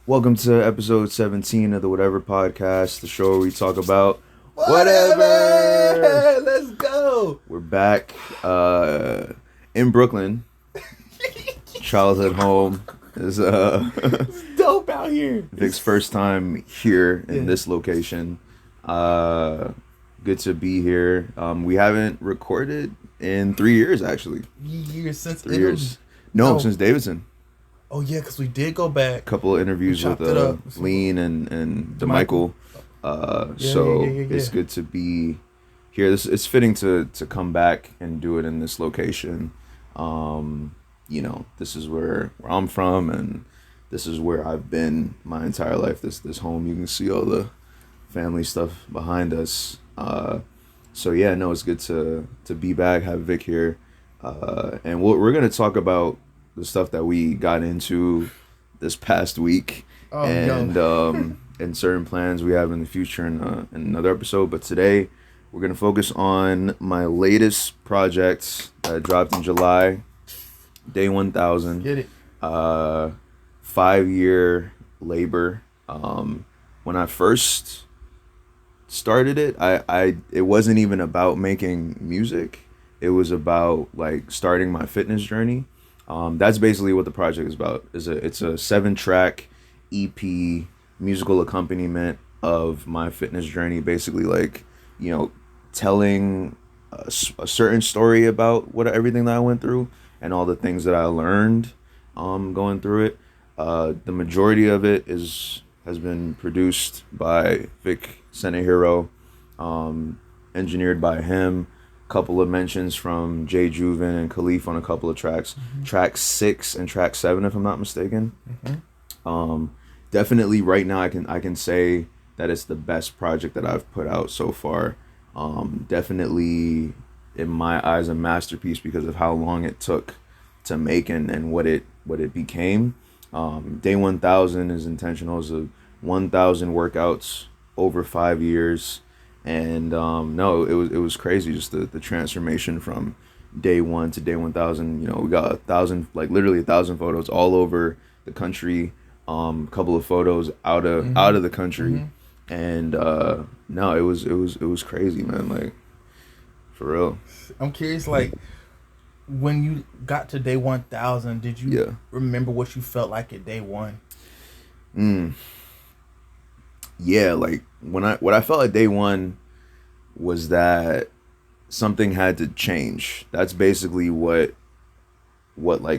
Welcome to episode 17 of the Whatever Podcast, the show where we talk about whatever. Let's go. We're back in Brooklyn. Childhood home is It's dope out here. Vic's first time here in this location. Good to be here. We haven't recorded in 3 years, actually. Since 3 years. No, since Davidson. Oh yeah, because we did go back. A couple of interviews with Lean and DeMichael. It's good to be here. It's fitting to come back and do it in this location. This is where I'm from, and this is where I've been my entire life. This home. You can see all the family stuff behind us. It's good to be back, have Vic here, and we're gonna talk about the stuff that we got into this past week, and certain plans we have in the future in another episode. But today we're gonna focus on my latest project that dropped in July, Day 1000. Get it? 5-year labor. When I first started it, it wasn't even about making music. It was about like starting my fitness journey. That's basically what the project is about. It's a 7-track EP musical accompaniment of my fitness journey. Basically, telling a certain story about everything that I went through and all the things that I learned going through it. The majority of it has been produced by Vic Senehiro, engineered by him. Couple of mentions from Jay Juven and Khalif on a couple of tracks. Mm-hmm. Track 6 and track 7, if I'm not mistaken. Mm-hmm. Definitely right now I can say that it's the best project that I've put out so far. Definitely in my eyes a masterpiece because of how long it took to make and what it became. Day 1000 is intentional. It's 1,000 workouts over 5 years. And it was crazy, just the transformation from day 1 to day 1000. We got 1,000, literally 1,000 photos all over the country. Couple of photos out of the country, and it was crazy, man. For real. I'm curious, when you got to day 1000, did you remember what you felt like at day 1? Yeah, what I felt at day 1 was that something had to change. That's basically what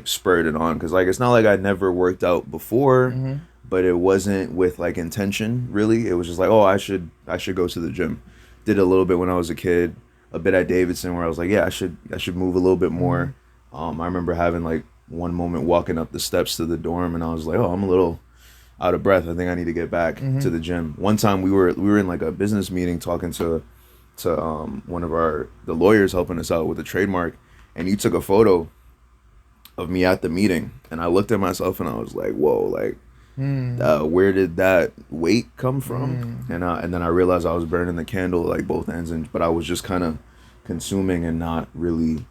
spurred it on, because it's not like I'd never worked out before, but it wasn't with intention really. It was just I should go to the gym. Did a little bit when I was a kid, a bit at Davidson where I was I should move a little bit more. I remember having one moment walking up the steps to the dorm and I was I'm a little out of breath. I think I need to get back to the gym. One time we were in a business meeting talking to one of the lawyers helping us out with a trademark, and you took a photo of me at the meeting, and I looked at myself and I was whoa, where did that weight come from? And then I realized I was burning the candle both ends, but I was just kind of consuming and not really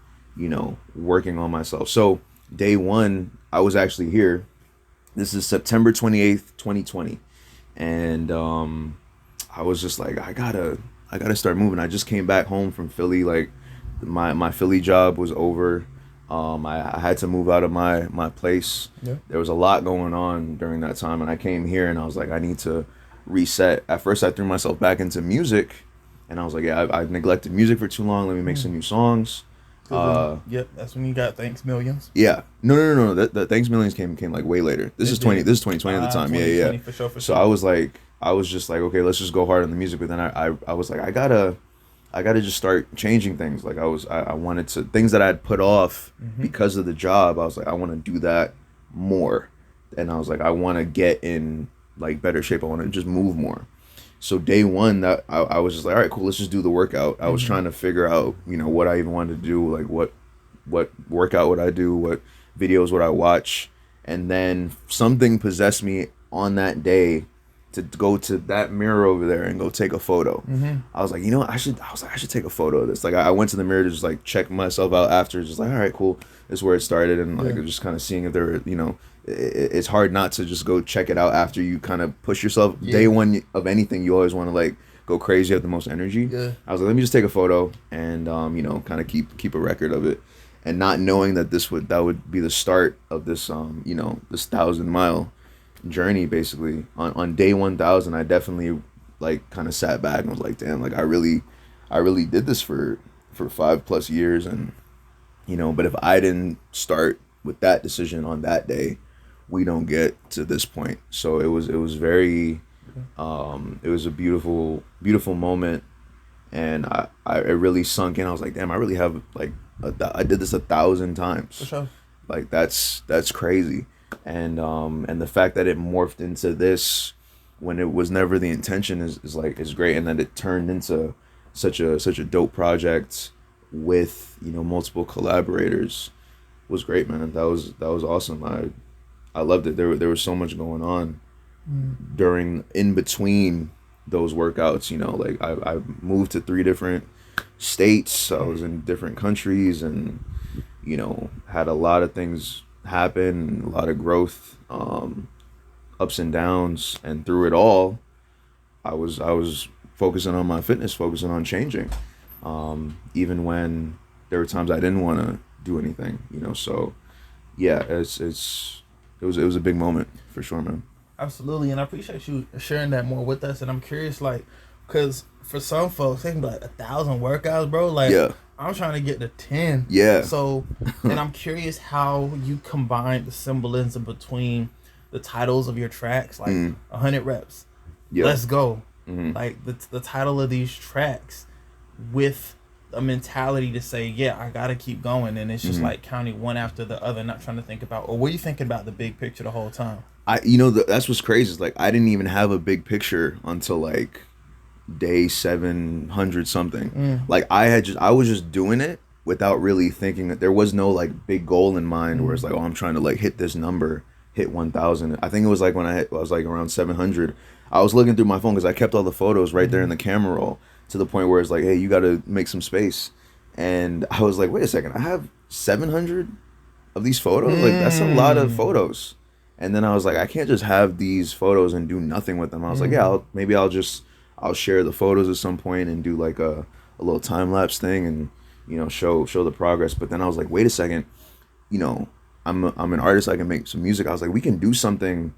working on myself. So day 1 I was actually here. This is September 28th 2020, and I was just I gotta start moving. I just came back home from Philly. My Philly job was over. I had to move out of my place. Yeah. There was a lot going on during that time, and I came here and I was I need to reset. At first I threw myself back into music, and I was I've neglected music for too long. Let me make some new songs. Yep, that's when you got Thanks Millions. Yeah. No. The Thanks Millions came way later. This is 2020 at the time. Yeah. For sure. So I was just okay, let's just go hard on the music. But then I was I gotta just start changing things. I wanted to, things that I'd put off because of the job. I was I want to do that more. And I was I want to get in better shape. I want to just move more. So day 1 that I was just all right, cool, let's just do the workout. I was trying to figure out, what I even wanted to do, what workout would I do, what videos would I watch. And then something possessed me on that day to go to that mirror over there and go take a photo. I was I should take a photo of this. I went to the mirror to just check myself out after, just all right, cool, this is where it started. And just kind of seeing if there were, it's hard not to just go check it out after you kind of push yourself. Day one of anything, you always want to like go crazy, have the most energy. I was like, let me just take a photo and you know, kind of keep a record of it, and not knowing that that would be the start of this you know, this 1,000-mile journey. Basically on day 1,000, I definitely like kind of sat back and was like, damn, like I really did this for 5+ years. And you know, but if I didn't start with that decision on that day, we don't get to this point. So it was very it was a beautiful moment. And it really sunk in. I was like, damn, I really have like I did this 1,000 times. For sure. Like that's crazy. And the fact that it morphed into this when it was never the intention is great. And that it turned into such a dope project with, you know, multiple collaborators was great, man. That was awesome. I loved it. There was so much going on in between those workouts. You know, like I moved to 3 different states. I was in different countries, and you know, had a lot of things happen, a lot of growth, ups and downs, and through it all, I was focusing on my fitness, focusing on changing, even when there were times I didn't want to do anything, you know. So yeah, it was a big moment for sure, man. Absolutely, and I appreciate you sharing that more with us. And I'm curious, like, because for some folks, they can be like 1,000 workouts, bro. Like, I'm trying to get to 10. Yeah. So, and I'm curious how you combine the symbolism between the titles of your tracks, like 100 reps, let's go. Like the title of these tracks with a mentality to say, yeah, I gotta keep going. And it's just like counting one after the other, not trying to think about, or were you thinking about the big picture the whole time? You know, that's what's crazy is like I didn't even have a big picture until like day 700 something. Like I was just doing it without really thinking that there was no like big goal in mind where it's like, oh, I'm trying to like hit this number, hit 1,000. I think it was like when I was like around 700, I was looking through my phone because I kept all the photos right there in the camera roll, to the point where it's like, hey, you got to make some space. And I was like, wait a second, I have 700 of these photos? Like, that's a lot of photos. And then I was like, I can't just have these photos and do nothing with them. I was like, yeah, I'll share the photos at some point and do like a little time lapse thing and, you know, show the progress. But then I was like, wait a second, you know, I'm an artist, I can make some music. I was like, we can do something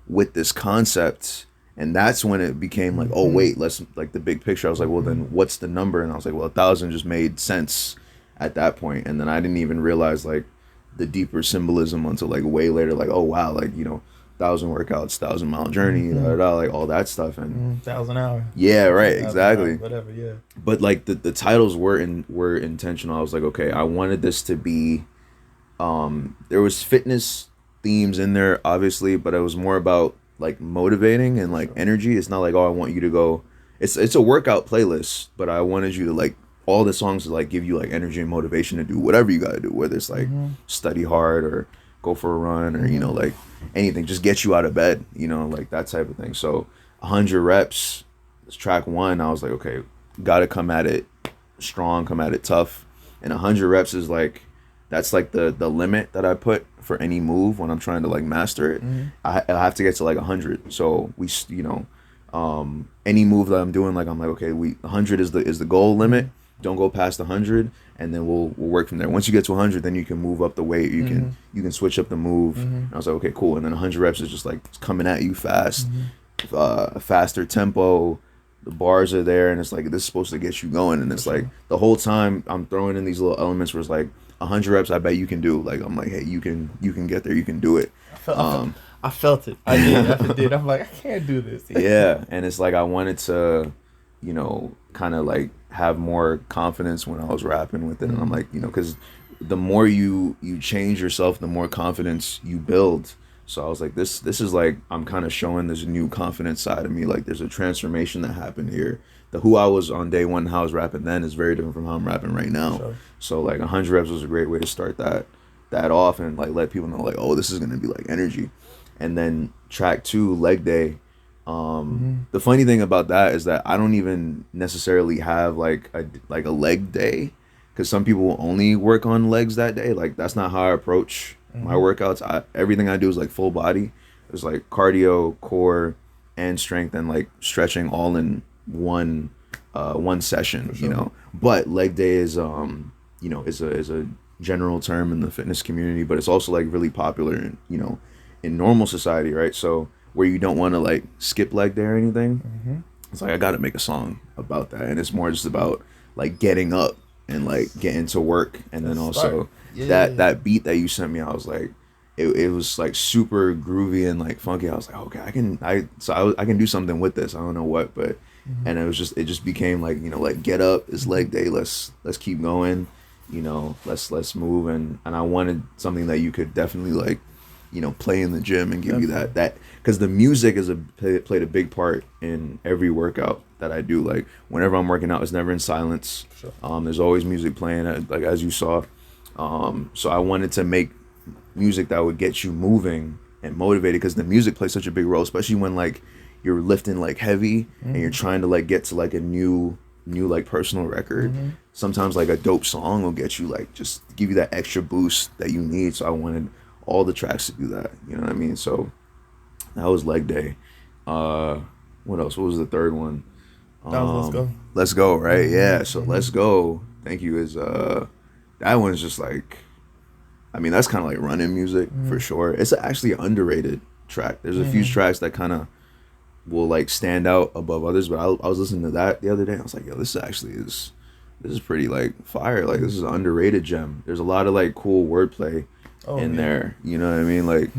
with this concept. And that's when it became like, oh wait, let's like the big picture. I was like, well then what's the number? And I was like, well, 1,000 just made sense at that point. And then I didn't even realize like the deeper symbolism until like way later, like, oh wow, like, you know, 1,000 workouts, 1,000-mile journey, like all that stuff. And 1,000 hours. Yeah, right, exactly. Hours, whatever, yeah. But like the titles were intentional. I was like, okay, I wanted this to be there was fitness themes in there, obviously, but it was more about like motivating and like energy. It's not like, oh, I want you to go, it's a workout playlist, but I wanted you to like all the songs to like give you like energy and motivation to do whatever you got to do, whether it's like study hard or go for a run or you know, like anything, just get you out of bed, you know, like that type of thing. So 100 reps, track 1, I was like, okay, gotta come at it strong, come at it tough. And 100 reps is like, that's like the limit that I put for any move when I'm trying to like master it. I have to get to like 100. So we, you know, any move that I'm doing, like I'm like, okay, 100 is the goal limit. Don't go past 100, and then we'll work from there. Once you get to 100, then you can move up the weight. You can switch up the move. And I was like, okay, cool. And then 100 reps is just like coming at you fast, faster tempo. The bars are there, and it's like this is supposed to get you going. And it's like the whole time I'm throwing in these little elements where it's like 100 reps. I bet you can do. Like I'm like, hey, you can get there. You can do it. I felt it. I did. I'm like, I can't do this. Yeah, and it's like I wanted to, you know, kind of like have more confidence when I was rapping with it. And I'm like, you know, because the more you change yourself, the more confidence you build. So I was like, this is like, I'm kind of showing this new confidence side of me. Like there's a transformation that happened here. The who I was on day 1, how I was rapping then is very different from how I'm rapping right now. Sure. So like 100 reps was a great way to start that off and like let people know like, oh, this is going to be like energy. And then track 2, leg day. The funny thing about that is that I don't even necessarily have like a leg day, because some people will only work on legs that day. Like that's not how I approach My workouts, everything I do is like full body. It's like cardio, core, and strength, and like stretching all in one session. For sure. You know, but leg day is is a general term in the fitness community, but it's also like really popular in in normal society, right? So where you don't want to like skip leg day or anything, it's like I got to make a song about that, and it's more just about like getting up and like getting to work, and then also that beat that you sent me, I was like, it was like super groovy and like funky. I was like, okay, I can do something with this. I don't know what, but and it just became like like get up, it's leg day, let's keep going, let's move, and I wanted something that you could definitely like play in the gym and give you that because the music played a big part in every workout that I do. Like whenever I'm working out, it's never in silence. Sure. There's always music playing, like as you saw. So I wanted to make music that would get you moving and motivated, because the music plays such a big role, especially when like you're lifting like heavy and you're trying to like get to like a new like personal record. Sometimes like a dope song will get you like just give you that extra boost that you need. So I wanted all the tracks to do that, you know what I mean? So that was leg day. What else? What was the third one? That was Let's Go. Let's Go, right? Yeah. So Let's Go, thank you, is that one's just like, I mean, that's kind of like running music for sure. It's actually an underrated track. There's a few tracks that kind of will like stand out above others, but I was listening to that the other day. I was like, yo, this is pretty like fire. Like this is an underrated gem. There's a lot of like cool wordplay in there. You know what I mean? Like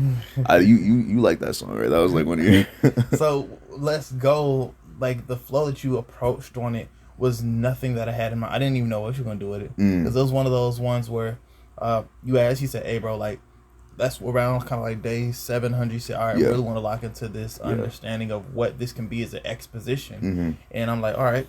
you like that song, right? That was like one of your So Let's Go, like the flow that you approached on it was nothing that I had in mind. I didn't even know what you were gonna do with it, because it was one of those ones where you said, hey bro, like that's around kind of like day 700. You said, all right, I really want to lock into this understanding of what this can be as an exposition. And I'm like, all right,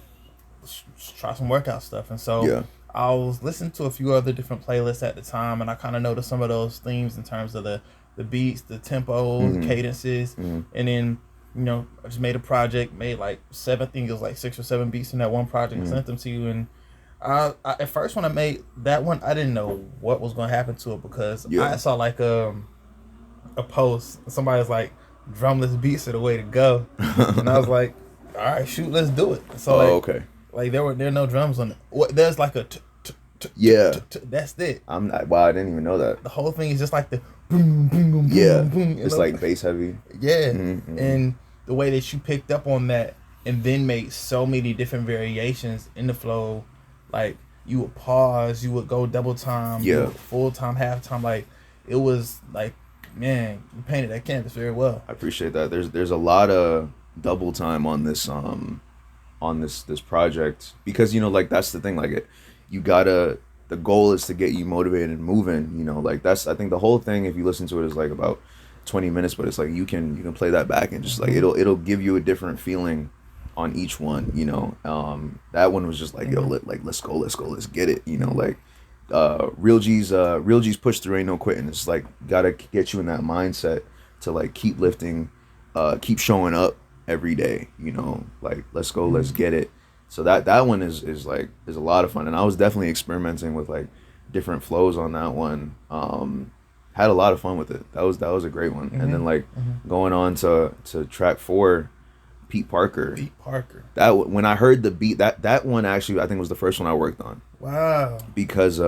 let's try some workout stuff. And so I was listening to a few other different playlists at the time, and I kind of noticed some of those themes in terms of the beats, the tempo, the cadences, and then I just made a project, made like I think it was like 6 or 7 beats in that one project, and sent them to you. And I at first when I made that one, I didn't know what was going to happen to it, because I saw like a post, somebody was like, drumless beats are the way to go. And I was like, all right, shoot, let's do it. So like there are no drums on it. There's like a that's it. Wow, I didn't even know that. The whole thing is just like the boom boom boom boom boom. It's like bass heavy. And the way that you picked up on that and then made so many different variations in the flow, like you would pause, you would go double time, full time, half time, like it was like, man, you painted that canvas very well. I appreciate that. There's a lot of double time on this this project, because like that's the thing, like the goal is to get you motivated and moving, like that's, I think the whole thing, if you listen to it, is like about 20 minutes, but it's like you can play that back and just like it'll give you a different feeling on each one. That one was just like, yo, let's go, let's get it. Like Real G's push through, ain't no quitting. It's like gotta get you in that mindset to like keep lifting, keep showing up every day. Like let's go, let's get it. So that one is a lot of fun, and I was definitely experimenting with like different flows on that one. Had a lot of fun with it. That was a great one. And then like going on to track 4, Pete Parker. That when I heard the beat, that one actually I think was the first one I worked on. Wow. Because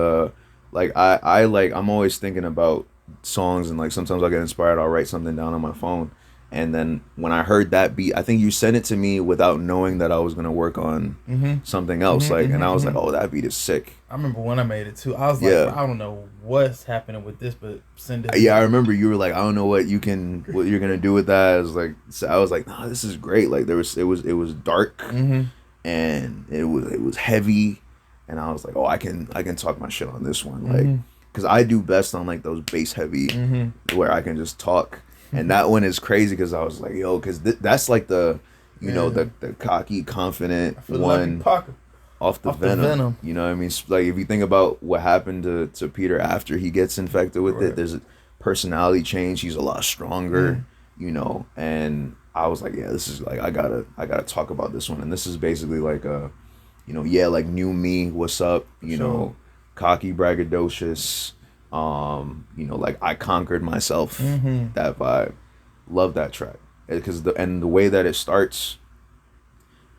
like I'm always thinking about songs, and like sometimes I'll get inspired, I'll write something down on my phone. And then when I heard that beat, I think you sent it to me without knowing that I was gonna work on something else. And I was like, oh, that beat is sick. I remember when I made it too. I was like, I don't know what's happening with this, but send it. Yeah, I remember you were like, I don't know what you're gonna do with that. I was like, no, this is great. Like it was dark and it was heavy, and I was like, oh, I can talk my shit on this one, like, because I do best on like those bass heavy where I can just talk. And that one is crazy, because I was like, yo, because that's like the the cocky, confident one like off the venom. You know what I mean? Like if you think about what happened to Peter after he gets infected with it, there's a personality change. He's a lot stronger, and I was like, yeah, this is like, I gotta talk about this one. And this is basically like a, like new me, what's up, cocky, braggadocious, You know, like I Conquered Myself, that vibe. Love that track. Because the way that it starts,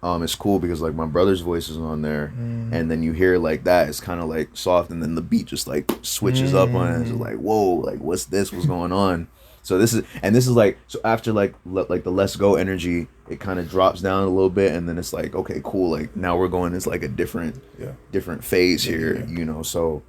it's cool because like my brother's voice is on there, and then you hear like that, it's kind of like soft, and then the beat just like switches up on it. It's like, whoa, like what's going on? So this is like, so after like like the Let's Go energy, it kind of drops down a little bit, and then it's like, okay, cool, like now we're going, it's like a different phase here, you know. So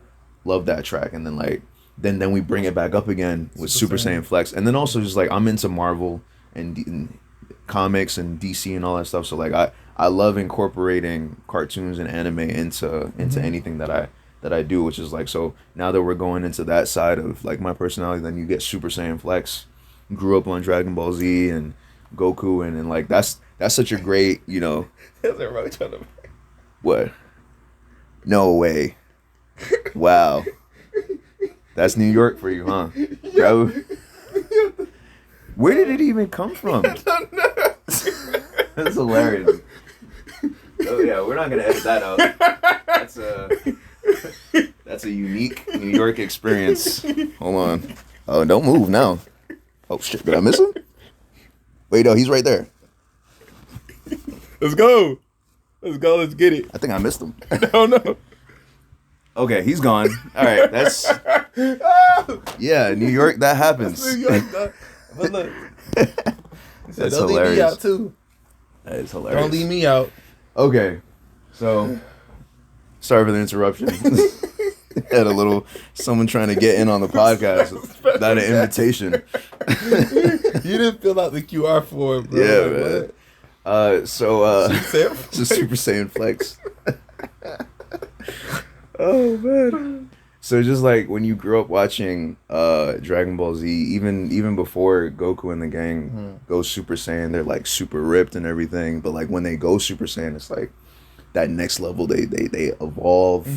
love that track. And then like then we bring it back up again with Super Saiyan Flex, and then also just like I'm into Marvel and comics and DC and all that stuff. So like I love incorporating cartoons and anime into anything that I do, which is like, so now that we're going into that side of like my personality, then you get Super Saiyan Flex. Grew up on Dragon Ball Z and Goku, and like that's such a great, you know. There's a roach on the back. What? No way. Wow. That's New York for you, huh? Yeah. Where did it even come from? I don't know. That's hilarious. Oh yeah, we're not gonna edit that out. That's a unique New York experience. Hold on. Oh, don't move now. Oh shit, did I miss him? Wait, no, he's right there. Let's go. Let's get it. I think I missed him. No, no. Okay, he's gone. All right, that's yeah, New York. That happens. New York, but look, That's don't hilarious. leave me out too. That is hilarious. Don't leave me out. Okay, so sorry for the interruption. Had a little someone trying to get in on the podcast without an invitation. You didn't fill out the QR for it, bro. Yeah, man. So Super it's a Super Saiyan Flex. Oh man. So just like when you grew up watching Dragon Ball Z, even before Goku and the gang go Super Saiyan, they're like super ripped and everything. But like when they go Super Saiyan, it's like that next level. They evolve,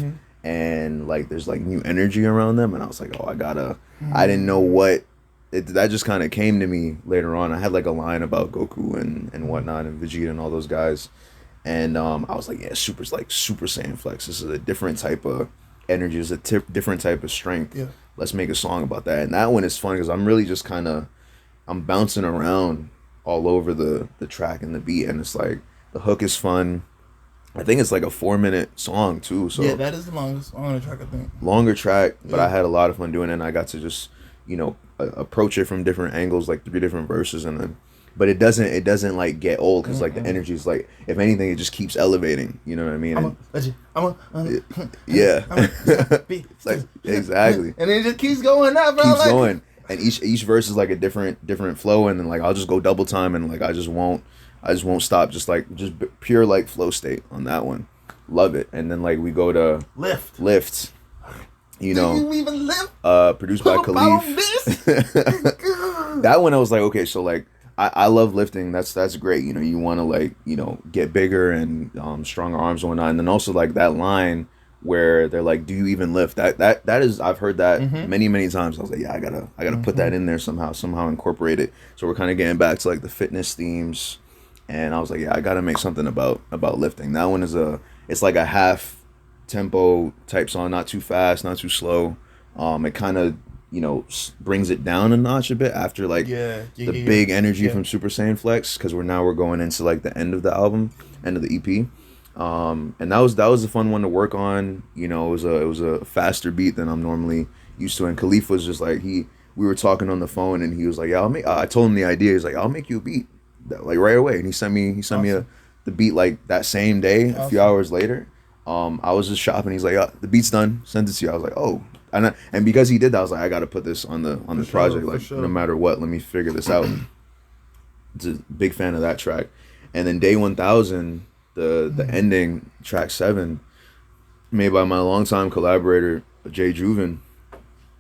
and like there's like new energy around them. And I was like, oh, I didn't know what. That just kind of came to me later on. I had like a line about Goku and whatnot, and Vegeta and all those guys. And I was like, yeah, Super Saiyan Flex. This is a different type of energy. It's a different type of strength. Yeah. Let's make a song about that. And that one is fun because I'm really just I'm bouncing around all over the track and the beat. And it's like, the hook is fun. I think it's like a 4-minute song too. So yeah, that is the longest song on the track, I think. Longer track, but I had a lot of fun doing it. And I got to just, you know, approach it from different angles, like 3 different verses. And then, but it doesn't like get old because like the energy is like, if anything, it just keeps elevating. You know what I mean? Yeah. Like exactly. And it just keeps going up, bro. Keeps going, and each verse is like a different flow, and then like I'll just go double time, and like I just won't stop. Just pure like flow state on that one. Love it. And then like we go to Lift. You know, you even lift? Produced by Khalif. That one I was like, okay, so like I love lifting. That's great. You know, you want to like, you know, get bigger and stronger arms and whatnot. And then also like that line where they're like, do you even lift? That is, I've heard that many times. I was like, yeah, I gotta put that in there somehow incorporate it. So we're kind of getting back to like the fitness themes. And I was like, yeah, I gotta make something about lifting. That one is it's like a half tempo type song, not too fast, not too slow. It kind of, you know, brings it down a notch a bit after like the big energy from Super Saiyan Flex, because we're going into like the end of the album, end of the EP. And that was a fun one to work on. You know, it was a faster beat than I'm normally used to. And Khalif was just like, we were talking on the phone, and he was like, yeah, I told him the idea. He's like, I'll make you a beat like right away. And he sent me the beat like that same day, a few hours later. I was just shopping. He's like, the beat's done. Send it to you. I was like, oh. And because he did that, I was like, I got to put this on the project. Like, no matter what, let me figure this out. It's a big fan of that track. And then Day 1000, the ending, track 7, made by my longtime collaborator, Jay Juven.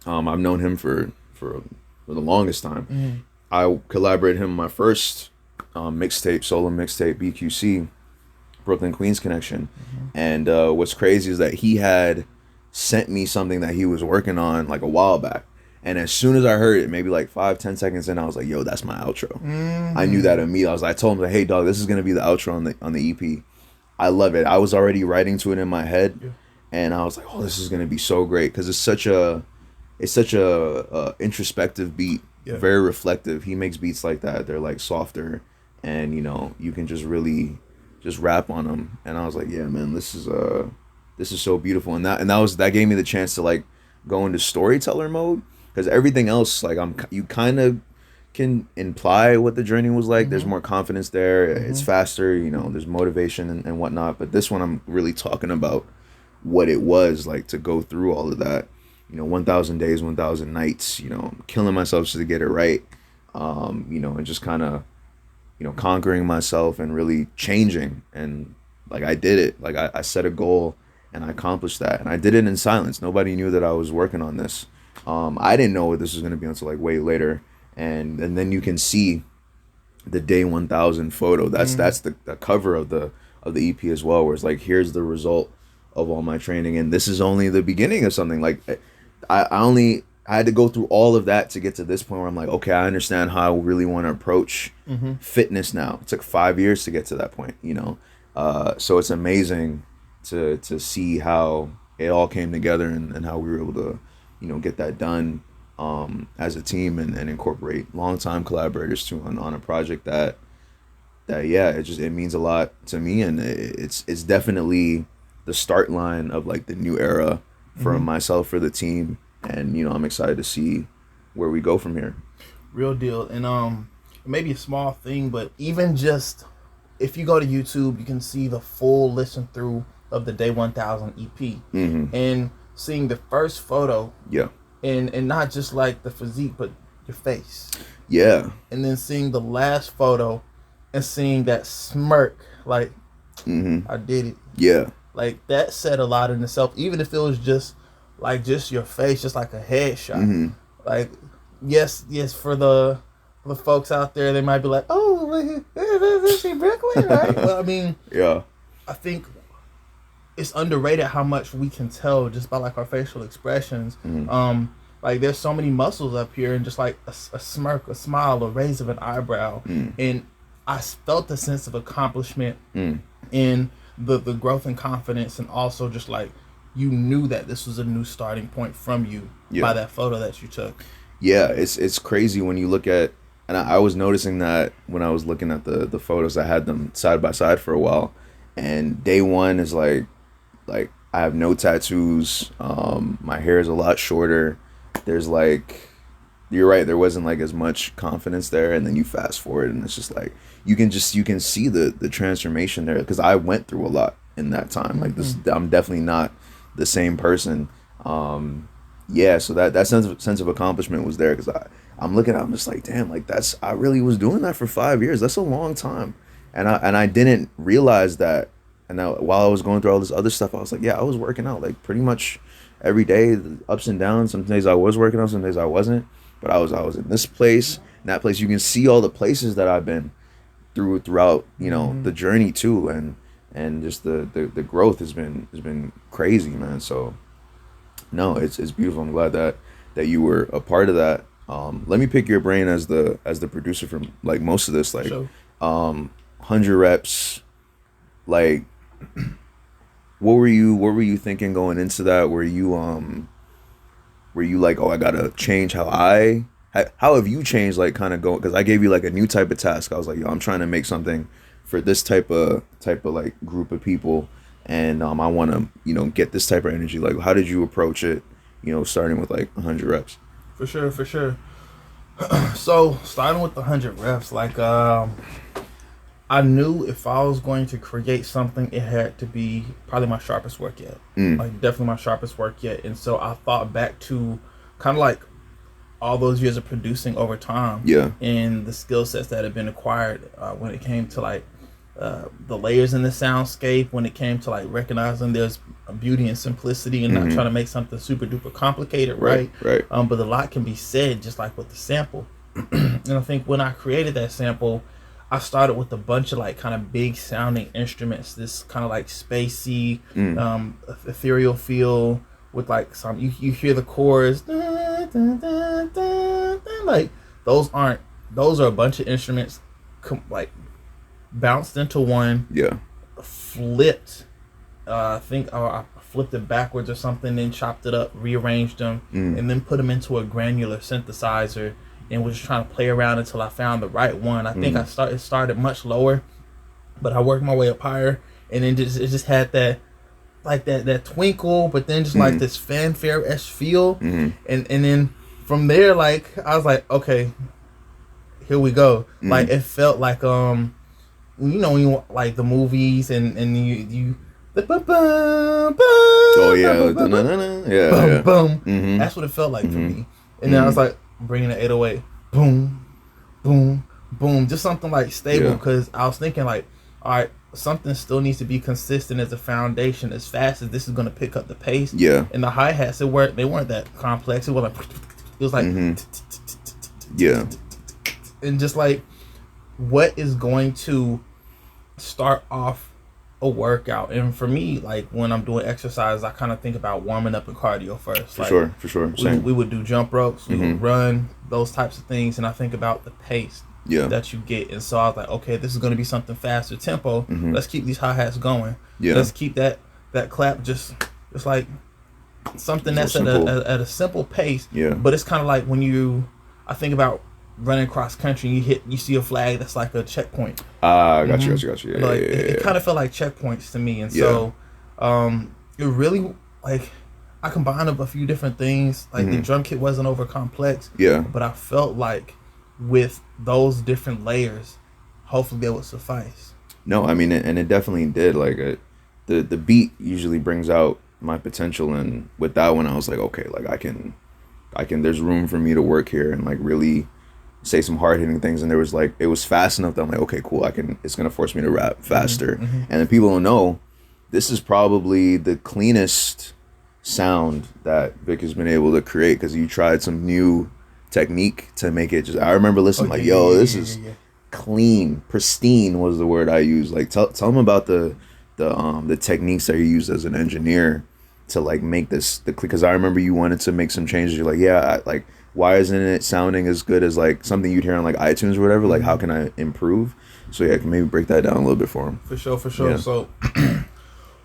I've known him for the longest time. I collaborated him on my first solo mixtape, BQC, Brooklyn Queens Connection. And what's crazy is that he had sent me something that he was working on like a while back, and as soon as I heard it, maybe like 5-10 seconds in, I was like, yo, that's my outro. I knew that immediately. I told him, like, hey dog, this is gonna be the outro on the EP. I love it. I was already writing to it in my head, and I was like, oh, this is gonna be so great, because it's such a it's such a introspective beat, Yeah. very reflective. He makes beats like that. They're like softer, and you know you can just really just rap on them. And I was like, yeah, man, this is so beautiful. And that gave me the chance to like go into storyteller mode, because everything else, like you kind of can imply what the journey was like. There's more confidence there. It's faster. You know, there's motivation and whatnot. But this one, I'm really talking about what it was like to go through all of that. You know, 1,000 days, 1,000 nights. You know, killing myself just to get it right. You know, and just kind of, you know, conquering myself and really changing. And like I did it. Like I set a goal and I accomplished that. And I did it in silence. Nobody knew that I was working on this. I didn't know what this was going to be until like way later. And then you can see the day 1,000 photo. That's the cover of the EP as well, where it's like, here's the result of all my training, and this is only the beginning of something. Like I had to go through all of that to get to this point where I'm like, okay, I understand how I really want to approach fitness now. It took 5 years to get to that point, you know. So it's amazing to see how it all came together and how we were able to, you know, get that done as a team and incorporate longtime collaborators too on a project that yeah, it means a lot to me, and it's definitely the start line of like the new era for myself, for the team, and you know, I'm excited to see where we go from here. Real deal. And maybe a small thing, but even just if you go to YouTube, you can see the full listen through of the Day 1000 EP, and seeing the first photo. Yeah. And not just like the physique, but your face. Yeah. And then seeing the last photo and seeing that smirk, like, I did it. Yeah. Like, that said a lot in itself, even if it was just your face, just like a headshot. Like, yes, for the folks out there, they might be like, oh, is she Brooklyn, right? Well, I mean, yeah, I think it's underrated how much we can tell just by like our facial expressions. Like there's so many muscles up here, and just like a smirk, a smile, a raise of an eyebrow, and I felt a sense of accomplishment in the growth and confidence, and also just like you knew that this was a new starting point from you by that photo that you took. Yeah, it's crazy when you look at, and I was noticing that when I was looking at the photos. I had them side by side for a while, and day one is like I have no tattoos. My hair is a lot shorter. There's like, you're right, there wasn't like as much confidence there, and then you fast forward and it's just like you can see the transformation there, because I went through a lot in that time. Like this, I'm definitely not the same person. Yeah, so that sense of accomplishment was there, because I'm looking at it, I'm just like, damn, like I really was doing that for 5 years. That's a long time, and I didn't realize that. And now, while I was going through all this other stuff, I was like, yeah, I was working out like pretty much every day, the ups and downs. Some days I was working out, some days I wasn't. But I was in this place, and that place. You can see all the places that I've been throughout, you know, the journey too, and just the growth has been crazy, man. So no, it's beautiful. I'm glad that you were a part of that. Let me pick your brain as the producer from like most of this, like Sure. 100 reps, like. What were you thinking going into that? Were you like, oh, I gotta change how have you changed, like kind of going, because I gave you like a new type of task. I was like, yo, I'm trying to make something for this type of like group of people, and I want to, you know, get this type of energy. Like, how did you approach it, you know, starting with like 100 reps? For sure. So starting with the 100 reps, like I knew if I was going to create something, it had to be probably my sharpest work yet. Like definitely my sharpest work yet. And so I thought back to kind of like all those years of producing over time. Yeah. And the skill sets that had been acquired when it came to like the layers in the soundscape, when it came to like recognizing there's a beauty and simplicity and not trying to make something super duper complicated, right? Right. But a lot can be said just like with the sample. And I think when I created that sample, I started with a bunch of like kind of big sounding instruments, this kind of like spacey, ethereal feel with like some, you hear the chorus, like those are a bunch of instruments like bounced into one, Yeah. flipped, I flipped it backwards or something, then chopped it up, rearranged them, and then put them into a granular synthesizer, and was just trying to play around until I found the right one. I think it started much lower, but I worked my way up higher, and then it just had that like that twinkle, but then just like this fanfare-esque feel, and then from there, like I was like, okay, here we go. Like it felt like you know, when you like the movies and you oh yeah, boom. That's what it felt like for me. And then I was like bringing the 808, boom, boom, boom, just something like stable, because I was thinking like, all right, something still needs to be consistent as a foundation. As fast as this is going to pick up the pace, and the hi hats, they weren't that complex. It was like and just like what is going to start off a workout. And for me, like when I'm doing exercise, I kind of think about warming up and cardio first. For sure. Same. We would do jump ropes, we would run, those types of things, and I think about the pace that you get. And so I was like, okay, this is going to be something faster tempo. Let's keep these hi-hats going. Let's keep that clap just like something that's at a simple pace. But it's kind of like when I think about running cross country, you see a flag that's like a checkpoint. Got you. Yeah, it kind of felt like checkpoints to me. And so it really, like, I combined up a few different things. Like the drum kit wasn't over complex, but I felt like with those different layers, hopefully they would suffice. No, I mean, and it definitely did. Like the beat usually brings out my potential, and with that one I was like, okay, like I can there's room for me to work here and like really say some hard-hitting things. And there was like, it was fast enough that I'm like, okay, cool, it's gonna force me to rap faster. And then people don't know, this is probably the cleanest sound that Vic has been able to create, because you tried some new technique to make it just, I remember listening this is clean, pristine was the word I used. Like tell them about the techniques that you used as an engineer to like make this because I remember you wanted to make some changes. You're like, why isn't it sounding as good as like something you'd hear on like iTunes or whatever? Like, how can I improve? So can maybe break that down a little bit for him. For sure. Yeah. So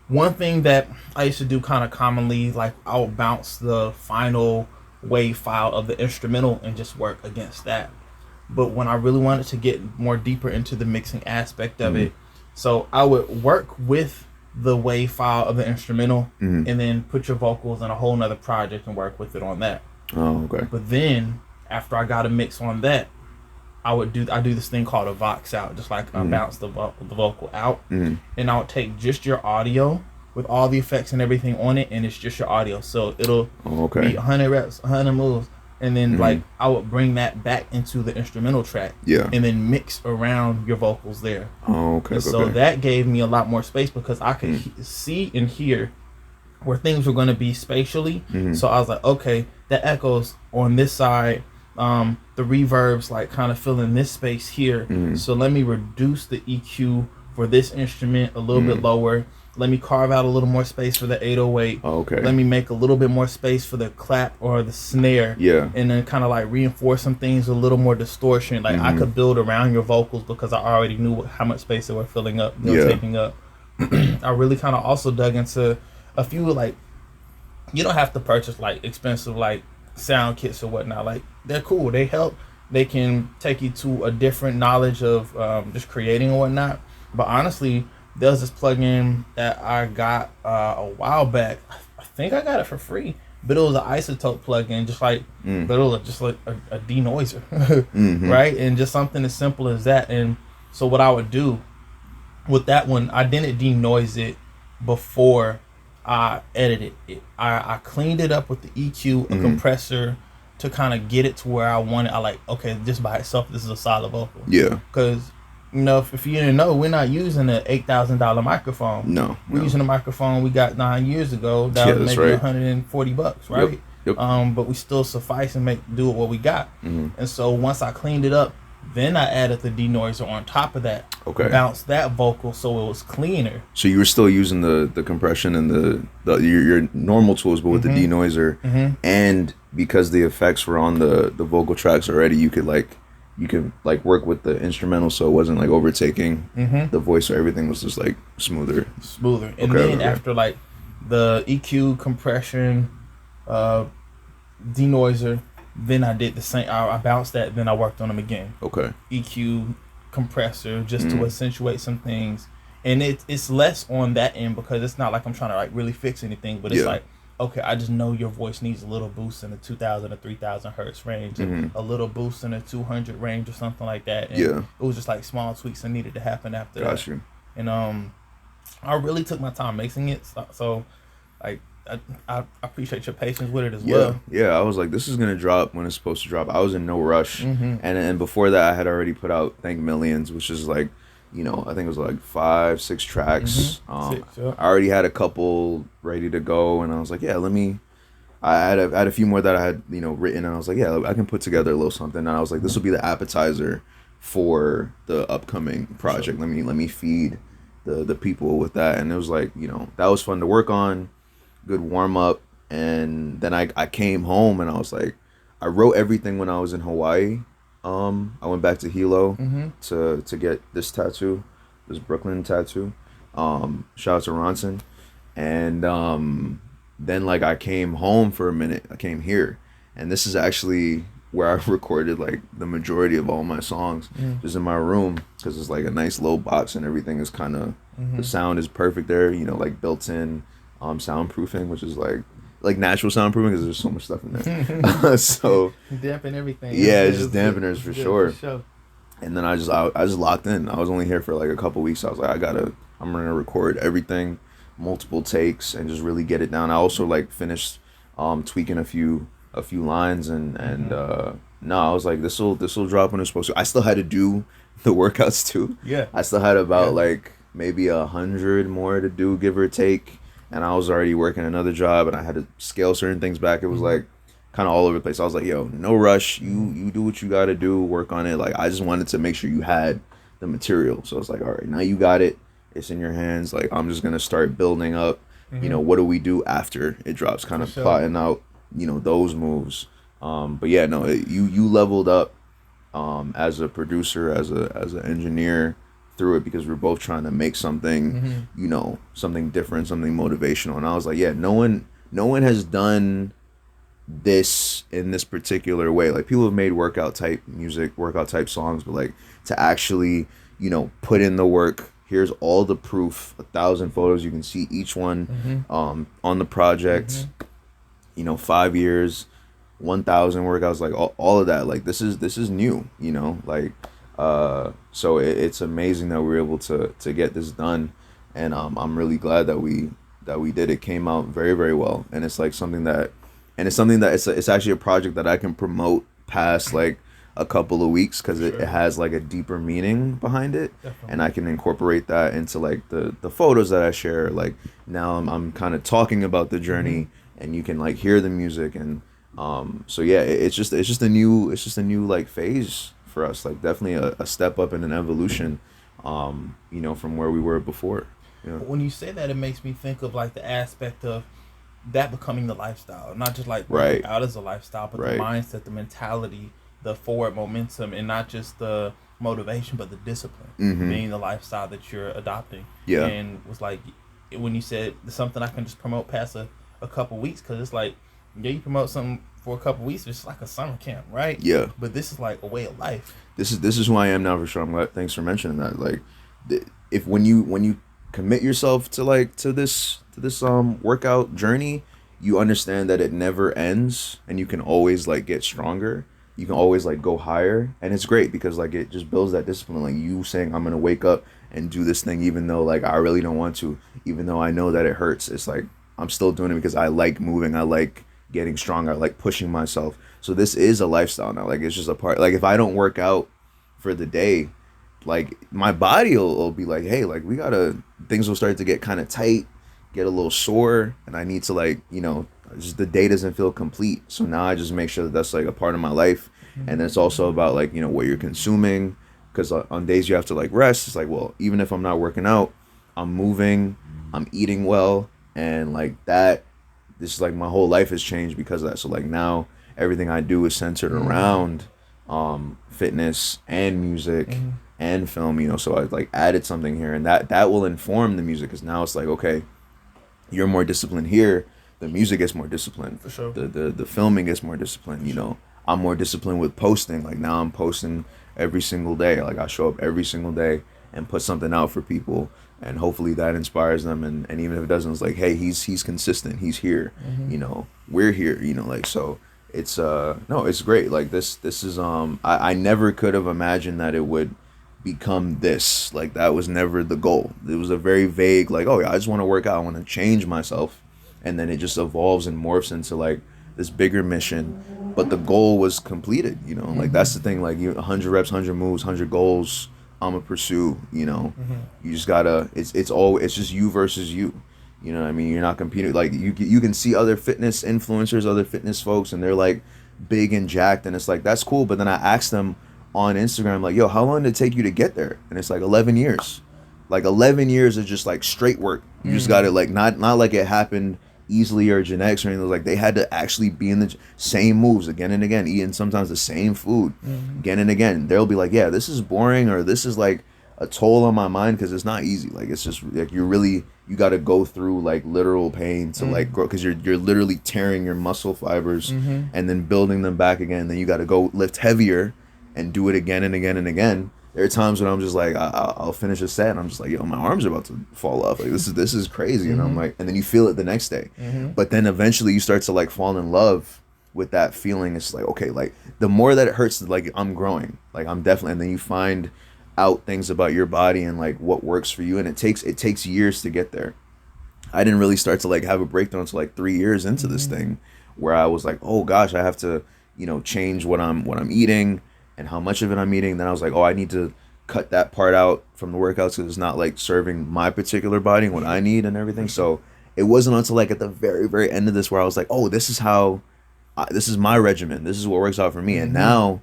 one thing that I used to do kind of commonly, like I'll bounce the final wave file of the instrumental and just work against that. But when I really wanted to get more deeper into the mixing aspect of it, so I would work with the wave file of the instrumental and then put your vocals in a whole nother project and work with it on that. Oh, okay. But then after I got a mix on that, I do this thing called a vox out, just like I bounce the vocal out, and I would take just your audio with all the effects and everything on it, and it's just your audio. So it'll be 100 reps, 100 moves, and then like I would bring that back into the instrumental track, and then mix around your vocals there. Oh, okay. And so that gave me a lot more space because I could see and hear where things were going to be spatially. So I was like, okay, that echoes on this side. The reverb's like kind of filling this space here. So let me reduce the EQ for this instrument a little bit lower. Let me carve out a little more space for the 808. Oh, okay. Let me make a little bit more space for the clap or the snare. And then kind of like reinforce some things with a little more distortion. Like I could build around your vocals because I already knew how much space they were filling up, taking up. I really kind of also dug into a few, like, you don't have to purchase like expensive like sound kits or whatnot. Like they're cool, they help, they can take you to a different knowledge of just creating and whatnot. But honestly, there's this plugin that I got a while back. I think I got it for free, but it was an isotope plugin, just like but it was just like a denoiser, right? And just something as simple as that. And so what I would do with that one, I didn't denoise it before I edited it. I cleaned it up with the EQ, a compressor, to kind of get it to where I wanted. I like, okay, just by itself, this is a solid vocal. Because, you know, if you didn't know, we're not using an $8,000 microphone. No. We're using a microphone we got 9 years ago that was maybe $140, right? Yep. But we still suffice and do what we got. And so once I cleaned it up, then I added the denoiser on top of that. Bounced that vocal so it was cleaner. So you were still using the compression and your normal tools, but with the denoiser, and because the effects were on the vocal tracks already, you could work with the instrumental, so it wasn't like overtaking the voice, so everything was just like smoother. And then after like the EQ, compression, denoiser. Then I did the same. I bounced that. Then I worked on them again. Okay. EQ, compressor, just to accentuate some things. And it's less on that end because it's not like I'm trying to like really fix anything. But it's like, okay, I just know your voice needs a little boost in the 2,000 or 3,000 hertz range, and a little boost in the 200 range or something like that. And it was just like small tweaks that needed to happen after that. You. And I really took my time mixing it. So like. I appreciate your patience with it as well. Yeah, I was like, this is gonna drop when it's supposed to drop. I was in no rush, and before that, I had already put out Thank Millions, which is like, you know, I think it was like 5-6 tracks. I already had a couple ready to go, and I was like, yeah, I had a few more that I had, you know, written, and I was like, yeah, I can put together a little something. And I was like, this will be the appetizer for the upcoming project. Let me feed the people with that, and it was like, you know, that was fun to work on. Good warm up, and then I came home and I was like, I wrote everything when I was in Hawaii. I went back to Hilo to get this tattoo, this Brooklyn tattoo. Shout out to Ronson, and then like I came home for a minute. I came here, and this is actually where I recorded like the majority of all my songs, just in my room, because it's like a nice low box and everything is kind of the sound is perfect there. You know, like built in. Soundproofing, which is like natural soundproofing because there's so much stuff in there. So dampen everything. Yeah, it's just dampeners for sure. And then I just locked in. I was only here for like a couple weeks. I was like, I'm gonna record everything, multiple takes, and just really get it down. I also like finished tweaking a few lines and no, I was like, this will drop when it's supposed to. I still had to do the workouts too. Yeah. I still had about like maybe 100 more to do, give or take. And I was already working another job, and I had to scale certain things back. It was like kind of all over the place. I was like, yo, no rush. You do what you got to do. Work on it. Like, I just wanted to make sure you had the material. So it's like, all right, now you got it. It's in your hands. Like, I'm just going to start building up, you know, what do we do after it drops? Kind of plotting out, you know, those moves. But yeah, no, you leveled up as a producer, as an engineer, through it, because we're both trying to make something, you know, something different, something motivational. And I was like, yeah, no one has done this in this particular way. Like, people have made workout type music, workout type songs, but like to actually, you know, put in the work. Here's all the proof, 1,000 photos. You can see each one on the project. You know, 5 years, 1,000 workouts, like all of that. Like, this is new, you know, like. So it's amazing that we're able to get this done, and I'm really glad that we did. It came out very, very well, and it's like something that it's actually a project that I can promote past like a couple of weeks, because it has like a deeper meaning behind it. Definitely. And I can incorporate that into like the photos that I share. Like, now I'm kind of talking about the journey, and you can like hear the music, and so yeah, it's just a new like phase for us. Like, definitely a step up and an evolution, you know, from where we were before. Yeah. When you say that, it makes me think of like the aspect of that becoming the lifestyle, not just like working out as a lifestyle, but the mindset, the mentality, the forward momentum, and not just the motivation, but the discipline being the lifestyle that you're adopting. Yeah. And was like, when you said something I can just promote past a couple weeks, because it's like, yeah, you promote something for a couple weeks, it's like a summer camp, right? Yeah. But this is like a way of life. This is who I am now, for sure. I'm glad. Thanks for mentioning that. Like, if when you commit yourself to this workout journey, you understand that it never ends, and you can always like get stronger. You can always like go higher, and it's great because like it just builds that discipline. Like, you saying, I'm gonna wake up and do this thing, even though like I really don't want to, even though I know that it hurts. It's like, I'm still doing it because I like moving. I like getting stronger. I like pushing myself. So this is a lifestyle now. Like, it's just a part. Like, if I don't work out for the day, like my body will be like, hey, like things will start to get kind of tight, get a little sore, and I need to like, you know, just the day doesn't feel complete. So now I just make sure that that's like a part of my life. And it's also about like, you know, what you're consuming, because on days you have to like rest, it's like, well, even if I'm not working out, I'm moving, I'm eating well, and like that, this is like my whole life has changed because of that. So like now everything I do is centered around fitness and music and film, you know. So I like added something here, and that will inform the music, because now it's like, okay, you're more disciplined here, the music gets more disciplined. For sure. The filming gets more disciplined. You know, I'm more disciplined with posting. Like now I'm posting every single day. Like I show up every single day and put something out for people, and hopefully that inspires them. And even if it doesn't, it's like, hey, he's consistent. He's here. You know, we're here. You know, like so. It's no, it's great. Like this is I never could have imagined that it would become this. Like that was never the goal. It was a very vague, like, oh yeah, I just want to work out, I want to change myself, and then it just evolves and morphs into like this bigger mission. But the goal was completed, you know. Like that's the thing. Like 100 reps, 100 moves, 100 goals. I'ma pursue. You know, you just gotta. It's just you versus you. You know what I mean? You're not competing. Like you can see other fitness influencers, other fitness folks, and they're like big and jacked, and it's like that's cool. But then I asked them on Instagram, like, yo, how long did it take you to get there? And it's like 11 years. Like 11 years of just like straight work. You just got to like not like it happened easily or genetics or anything. Like they had to actually be in the same moves again and again, eating sometimes the same food again and again. They'll be like, yeah, this is boring, or this is like a toll on my mind, because it's not easy. Like it's just like you got to go through like literal pain to like grow, because you're literally tearing your muscle fibers and then building them back again. Then you got to go lift heavier and do it again and again and again. There are times when I'm just like I'll finish a set and I'm just like, yo, my arms are about to fall off. Like this is crazy. And I'm like, and then you feel it the next day. But then eventually you start to like fall in love with that feeling. It's like, okay, like the more that it hurts, like I'm growing, like I'm definitely. And then you find out things about your body and like what works for you, and it takes years to get there. I didn't really start to like have a breakthrough until like 3 years into this thing, where I was like, oh gosh, I have to, you know, change what I'm eating and how much of it I'm eating. Then I was like, oh, I need to cut that part out from the workouts because it's not like serving my particular body and what I need and everything. So it wasn't until like at the very, very end of this where I was like, oh, this is my regimen, this is what works out for me. And now,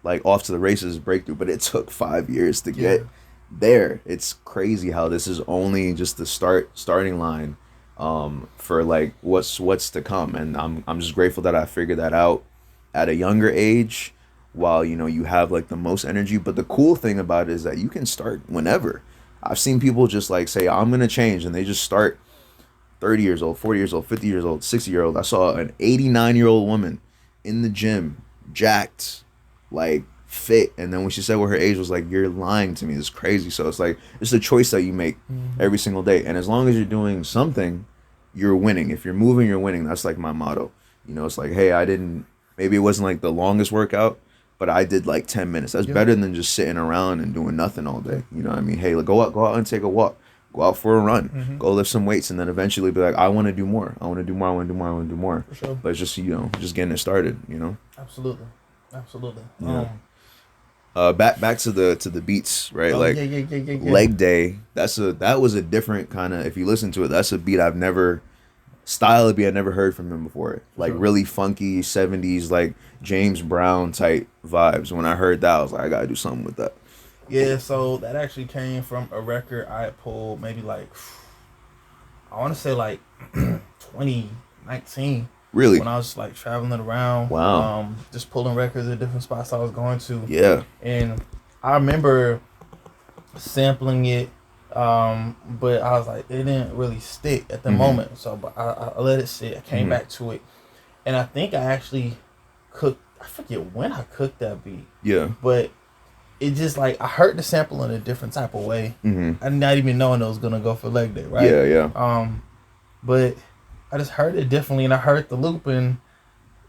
like, off to the races, breakthrough. But it took 5 years to get there. It's crazy how this is only just the starting line for like what's to come. And I'm just grateful that I figured that out at a younger age, while, you know, you have like the most energy. But the cool thing about it is that you can start whenever. I've seen people just like say, I'm gonna change, and they just start 30 years old, 40 years old, 50 years old, 60-year-old. I saw an 89-year-old woman in the gym, jacked, like fit, and then when she said what her age was, like, you're lying to me, it's crazy. So it's like it's a choice that you make every single day, and as long as you're doing something, you're winning. If you're moving, you're winning. That's like my motto. You know, it's like, hey, maybe it wasn't like the longest workout, but I did like 10 minutes. That's better than just sitting around and doing nothing all day. You know what I mean? Hey, like, go out and take a walk, go out for a run, go lift some weights, and then eventually be like, I want to do more, I want to do more, I want to do more, I want to do more. For sure. But it's just, you know, just getting it started, you know. Absolutely. Yeah. Back to the beats, right? Leg day. That was a different kind of. If you listen to it, that's a beat I've never heard from him before. Like really funky 70s, like James Brown type vibes. When I heard that, I was like, I gotta do something with that. Yeah, so that actually came from a record I had pulled maybe like, I want to say like 2019. Really? When I was like traveling around. Wow. Just pulling records at different spots I was going to. Yeah. And I remember sampling it, but I was like, it didn't really stick at the moment. So but I let it sit. I came back to it. And I think I actually cooked, I forget when I cooked that beat. Yeah. But it just like, I heard the sample in a different type of way. I did not even knowing it was going to go for leg day, right? Yeah. But I just heard it differently, and I heard the loop, and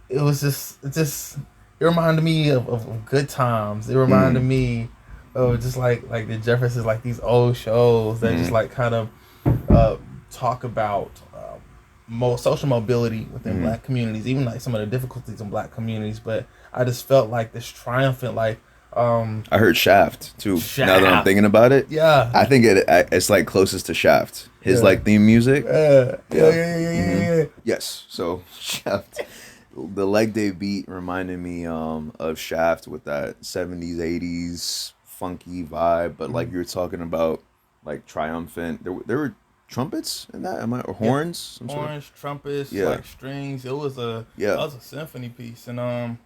it was it reminded me of good times. It reminded me of just like the Jeffersons, like these old shows that just like kind of talk about social mobility within Black communities, even like some of the difficulties in Black communities. But I just felt like this triumphant, like I heard Shaft too. Now that I'm thinking about it, I think it's like closest to Shaft. His like theme music. Yeah. Yes. So Shaft, the leg day beat reminded me of Shaft with that 70s 80s funky vibe. But like you were talking about, like triumphant. There were trumpets in that. Or horns? Horns, trumpets, like strings. It was that was a symphony piece, and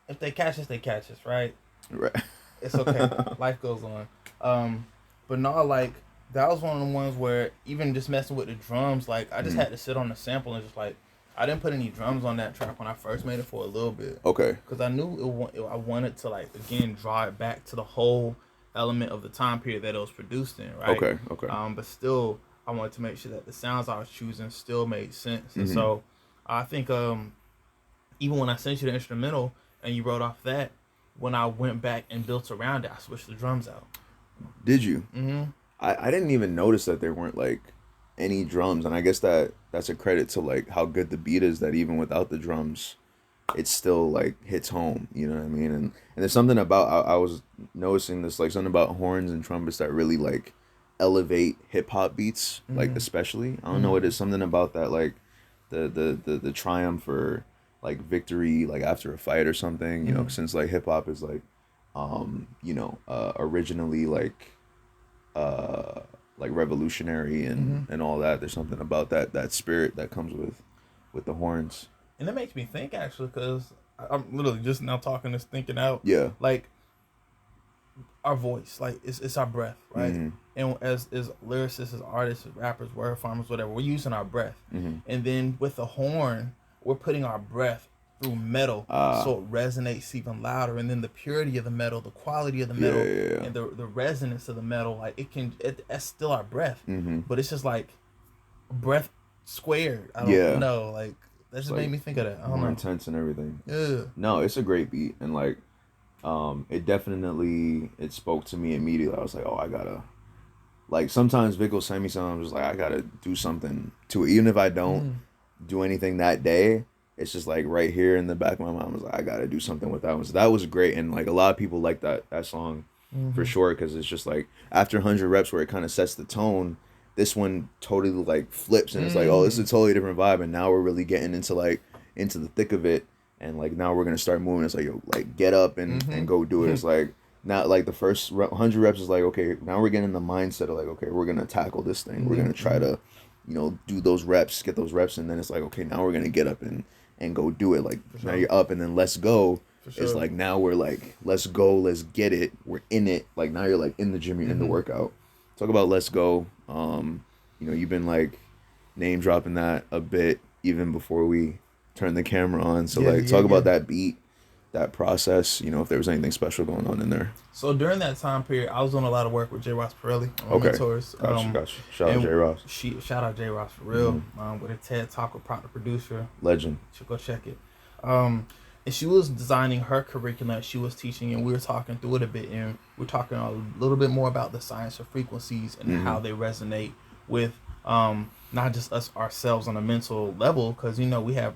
if they catch us, they catch us, right? Right. It's okay. Life goes on. But no, like that was one of the ones where even just messing with the drums, like I just had to sit on the sample and just like I didn't put any drums on that track when I first made it for a little bit. Okay. Because I knew I wanted to like again draw it back to the whole element of the time period that it was produced in, right? Okay. Okay. But still, I wanted to make sure that the sounds I was choosing still made sense, and so I think even when I sent you the instrumental and you wrote off that, when I went back and built around it, I switched the drums out. Did you? Mm-hmm. I didn't even notice that there weren't like any drums, and I guess that's a credit to like how good the beat is, that even without the drums it still like hits home, you know what I mean? And there's something about I was noticing this, like something about horns and trumpets that really like elevate hip hop beats, like especially I don't know, it is something about that, like the triumph or like victory like after a fight or something, you know, since like hip hop is like originally like revolutionary and all that. There's something about that spirit that comes with the horns. And it makes me think actually, because I'm literally just now talking this, thinking out. Yeah. Like our voice, like it's our breath, right? And as lyricists, as artists, as rappers, word farmers, whatever, we're using our breath. And then with the horn, we're putting our breath through metal, so it resonates even louder. And then the purity of the metal, the quality of the metal, and the resonance of the metal, like that's still our breath, but it's just like breath squared. I don't know, like that just made me think of that. I don't know. Intense and everything. Yeah. No, it's a great beat, and like it spoke to me immediately. I was like, oh, I gotta, like, sometimes Vic will send me something, I'm just like, I gotta do something to it, even if I don't do anything that day. It's just like right here in the back of my mind, I was like, I gotta do something with that one. So that was great, and like a lot of people like that song for sure, because it's just like after 100 reps where it kind of sets the tone, this one totally like flips, and it's like, oh, this is a totally different vibe, and now we're really getting into the thick of it, and like now we're gonna start moving. It's like, yo, like get up and go do it. It's like not like the first 100 reps is like, okay, now we're getting in the mindset of like, okay, we're gonna tackle this thing. We're gonna try to, do those reps, get those reps, and then it's like, okay, now we're gonna get up and go do it. Like now you're up, and then let's go. It's like now we're like, let's go, let's get it. We're in it. Like now you're like in the gym, you're in the workout. Talk about let's go. You've been like name dropping that a bit even before we turn the camera on. So talk about that beat, that process. If there was anything special going on in there. So during that time period, I was doing a lot of work with J. Ross Pirelli, mentors. Gotcha. Shout out J. Ross. Shout out J. Ross for real. With a TED Talk with Prop the producer. Legend. Should go check it. And she was designing her curriculum that she was teaching, and we were talking through it a bit, and we're talking a little bit more about the science of frequencies and how they resonate with not just us ourselves on a mental level, because we have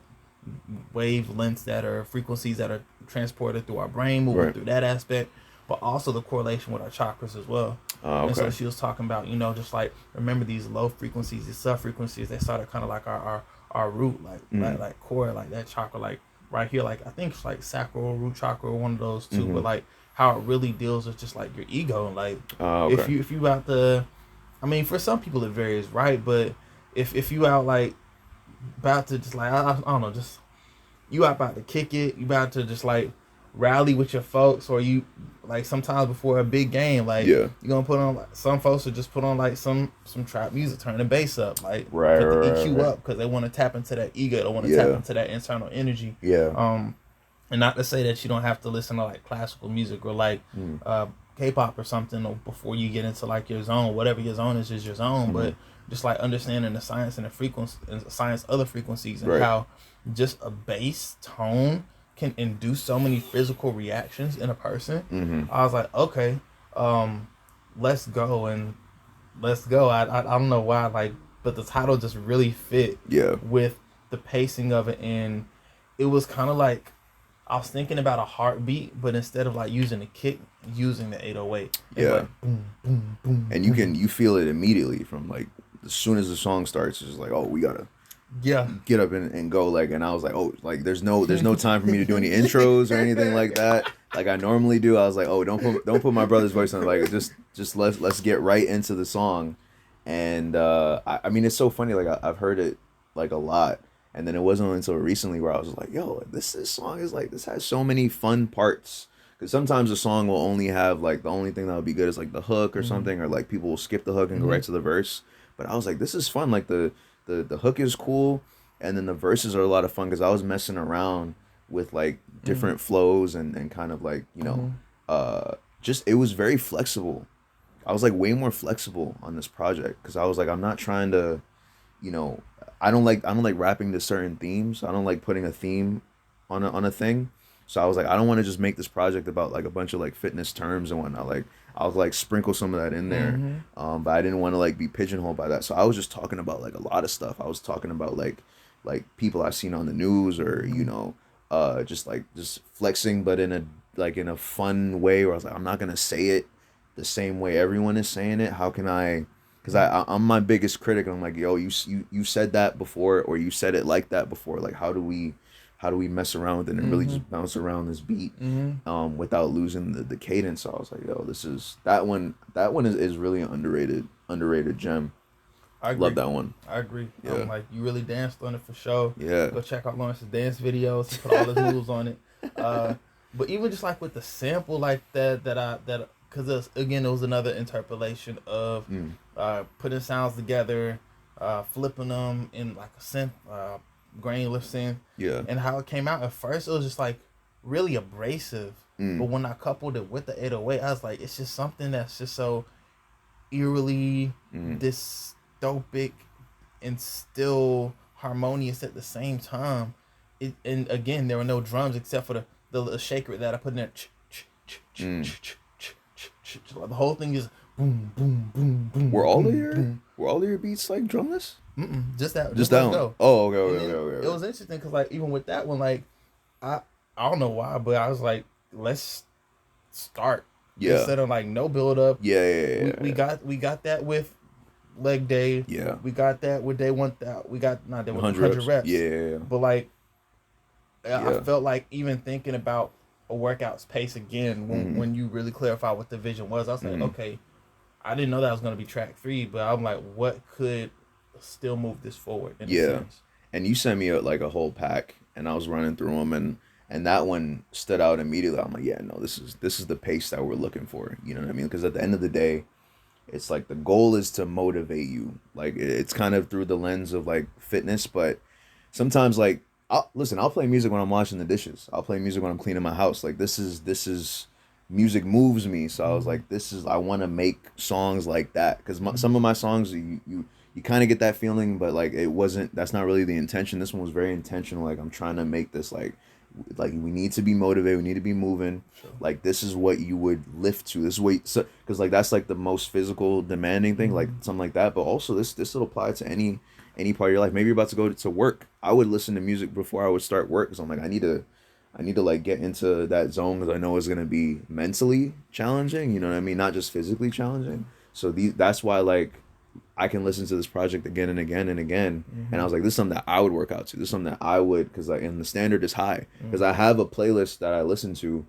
wavelengths that are frequencies that are transported through our brain, moving through that aspect, but also the correlation with our chakras as well. And so she was talking about, just like, remember these low frequencies, these sub frequencies, they started kind of like our root, like core, like that chakra, like right here, like I think it's like sacral root chakra, one of those two, but like how it really deals with just like your ego, like if you about to, I mean, for some people it varies, right? But if you out like about to just like I don't know, just you out about to kick it, you about to just like rally with your folks, or you like sometimes before a big game, like you gonna put on, like some folks will just put on like some trap music, turn the bass up, like put the EQ up, because they want to tap into that ego, they want to tap into that internal energy. And not to say that you don't have to listen to like classical music or like K-pop or something, or before you get into like your zone, whatever your zone is your zone, but just like understanding the science and the frequency and the science of the frequencies, and how just a bass tone can induce so many physical reactions in a person. I was like, okay, let's go. I don't know why, like, but the title just really fit with the pacing of it, and it was kind of like I was thinking about a heartbeat, but instead of like using the kick, using the 808. Like, boom, boom, boom. And you feel it immediately from like as soon as the song starts. It's just like, oh, we gotta get up and go, like. And I was like, oh, like there's no time for me to do any intros or anything like that, like I normally do. I was like, oh, don't put my brother's voice on, like just let's get right into the song. And I mean, it's so funny, like I've heard it like a lot, and then it wasn't until recently where I was like, yo, this song is like, this has so many fun parts because sometimes a song will only have like the only thing that would be good is like the hook or something, or like people will skip the hook and go right to the verse. But I was like, this is fun. Like the hook is cool, and then the verses are a lot of fun because I was messing around with like different flows and kind of like just it was very flexible. I was like way more flexible on this project because I was like, I'm not trying to, you know, I don't like rapping to certain themes. I don't like putting a theme on a thing. So I was like, I don't want to just make this project about like a bunch of like fitness terms and whatnot. Like I'll like sprinkle some of that in there, but I didn't want to like be pigeonholed by that. So I was just talking about like a lot of stuff. I was talking about like people I've seen on the news, or just flexing, but in a fun way where I was like, I'm not gonna say it the same way everyone is saying it. How can I? Because I'm my biggest critic. And I'm like, yo, you said that before, or you said it like that before. Like, how do we mess around with it and really just bounce around this beat without losing the cadence? So I was like, yo, this is that one is really an underrated gem. I agree. Love that one. I agree. Yeah. Like you really danced on it for sure. Yeah. Go check out Lawrence's dance videos. He put all his moves on it. But even just like with the sample like that because again it was another interpolation of putting sounds together, flipping them in like a synth, granular synth. Yeah. And how it came out at first, it was just like really abrasive. But when I coupled it with the 808, I was like, it's just something that's just so eerily dystopic and still harmonious at the same time. And again, there were no drums except for the shaker that I put in there. The whole thing is boom, boom, boom, boom. Were all of your beats like drumless? Just that. Just that one. Go. Oh, okay. It was interesting because like even with that one, like I don't know why, but I was like, let's start. Yeah. Instead of like no build up. Yeah. We got that with leg day. Yeah. We got that with day 1,000. We got not day 100 reps. Yeah. But like, I felt like even thinking about a workout's pace again when you really clarify what the vision was. I was like, okay, I didn't know that was gonna be track 3, but I'm like, what could still move this forward? In a sense? And you sent me a whole pack, and I was running through them, and that one stood out immediately. I'm like, yeah, no, this is the pace that we're looking for. You know what I mean? Because at the end of the day, it's like the goal is to motivate you. Like it's kind of through the lens of like fitness, but sometimes like I'll play music when I'm washing the dishes. I'll play music when I'm cleaning my house. Like this is music moves me. So I was like, I want to make songs like that because some of my songs you kind of get that feeling, but like that's not really the intention. This one was very intentional. Like I'm trying to make this like we need to be motivated, we need to be moving. Sure. Like this is what you would lift to. This is what because like that's like the most physical demanding thing, like something like that. But also this will apply to any part of your life. Maybe you're about to go to work. I would listen to music before I would start work because I'm like I need to like get into that zone because I know it's gonna be mentally challenging. You know what I mean? Not just physically challenging. So that's why like I can listen to this project again and again and again. And I was like, this is something that I would work out to. This is something that I would, because like, and the standard is high. Because I have a playlist that I listen to,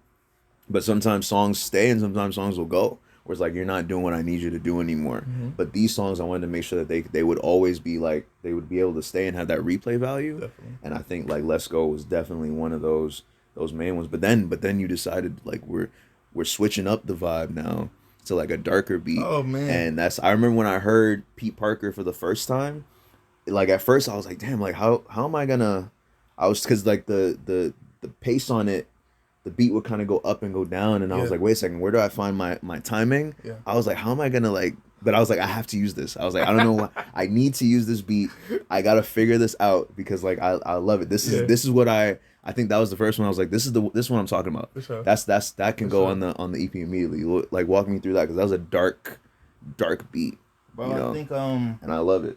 but sometimes songs stay and sometimes songs will go. Where it's like, you're not doing what I need you to do anymore. But these songs, I wanted to make sure that they would always be like, they would be able to stay and have that replay value. Definitely. And I think like Let's Go was definitely one of those main ones. But then you decided like we're switching up the vibe now to like a darker beat. Oh man. And I remember when I heard Pete Parker for the first time, like at first I was like, damn, like how am I gonna, because like the pace on it, the beat would kind of go up and go down, and I was like, wait a second, where do I find my timing? I was like, how am I gonna like, but I was like, I have to use this. I was like, I don't know what I need to use this beat. I gotta figure this out because like I love it. This is what I think that was the first one. I was like, this is one I'm talking about. Sure. That can go on the EP immediately. Like walk me through that because that was a dark beat. Bro, you know? I think and I love it.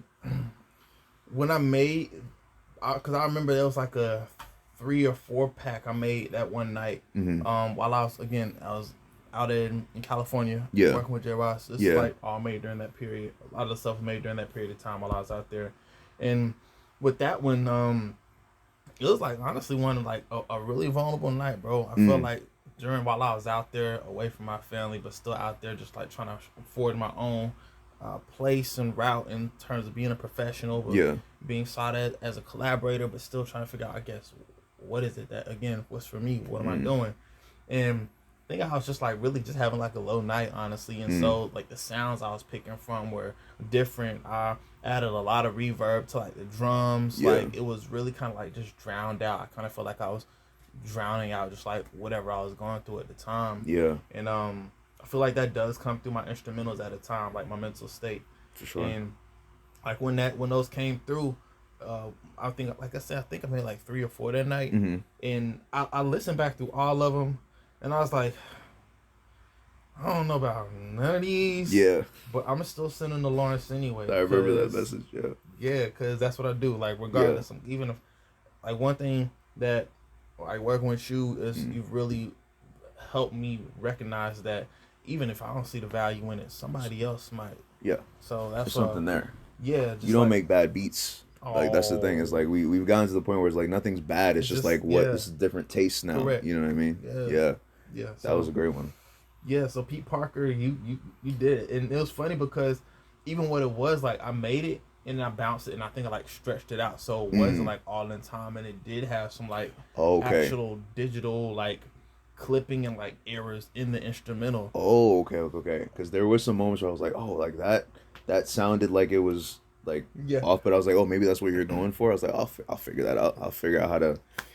When I made, because I remember there was like a 3 or 4 pack I made that one night. While I was out in California working with J. Ross. This is like all made during that period. A lot of the stuff made during that period of time while I was out there, and with that one, it was like honestly one of like a really vulnerable night, bro. I felt like while I was out there away from my family, but still out there just like trying to forward my own place and route in terms of being a professional, but being sought as a collaborator, but still trying to figure out, I guess, what is it that, again, what's for me? What am I doing? And I think I was just like really just having like a low night, honestly, and so like the sounds I was picking from were different. I added a lot of reverb to like the drums. Like it was really kind of like just drowned out. I kind of felt like I was drowning out just like whatever I was going through at the time. Yeah. And I feel like that does come through my instrumentals at a time, like my mental state. For sure. And like when those came through, I think, like I said, I think I made like 3 or 4 that night, and I listened back through all of them, and I was like, I don't know about none of these. Yeah. But I'm still sending to Lawrence anyway. I remember that message. Yeah. Yeah, because that's what I do. Like regardless, even if like one thing that like working with you is you've really helped me recognize that even if I don't see the value in it, somebody else might. Yeah. So there's something there. Yeah. You don't make bad beats. Like that's the thing. It's like we've gotten to the point where it's like nothing's bad. It's just like what this is different taste now. Correct. You know what I mean? Yeah. So, that was a great one. Yeah. So Pete Parker, you did it, and it was funny because even what it was like, I made it and I bounced it, and I think I like stretched it out so it wasn't like all in time, and it did have some like actual digital like clipping and like errors in the instrumental. Oh, okay. Because there was some moments where I was like, oh, like that sounded like it was like off, but I was like, oh, maybe that's what you're going for. I was like, I'll figure that out. I'll figure out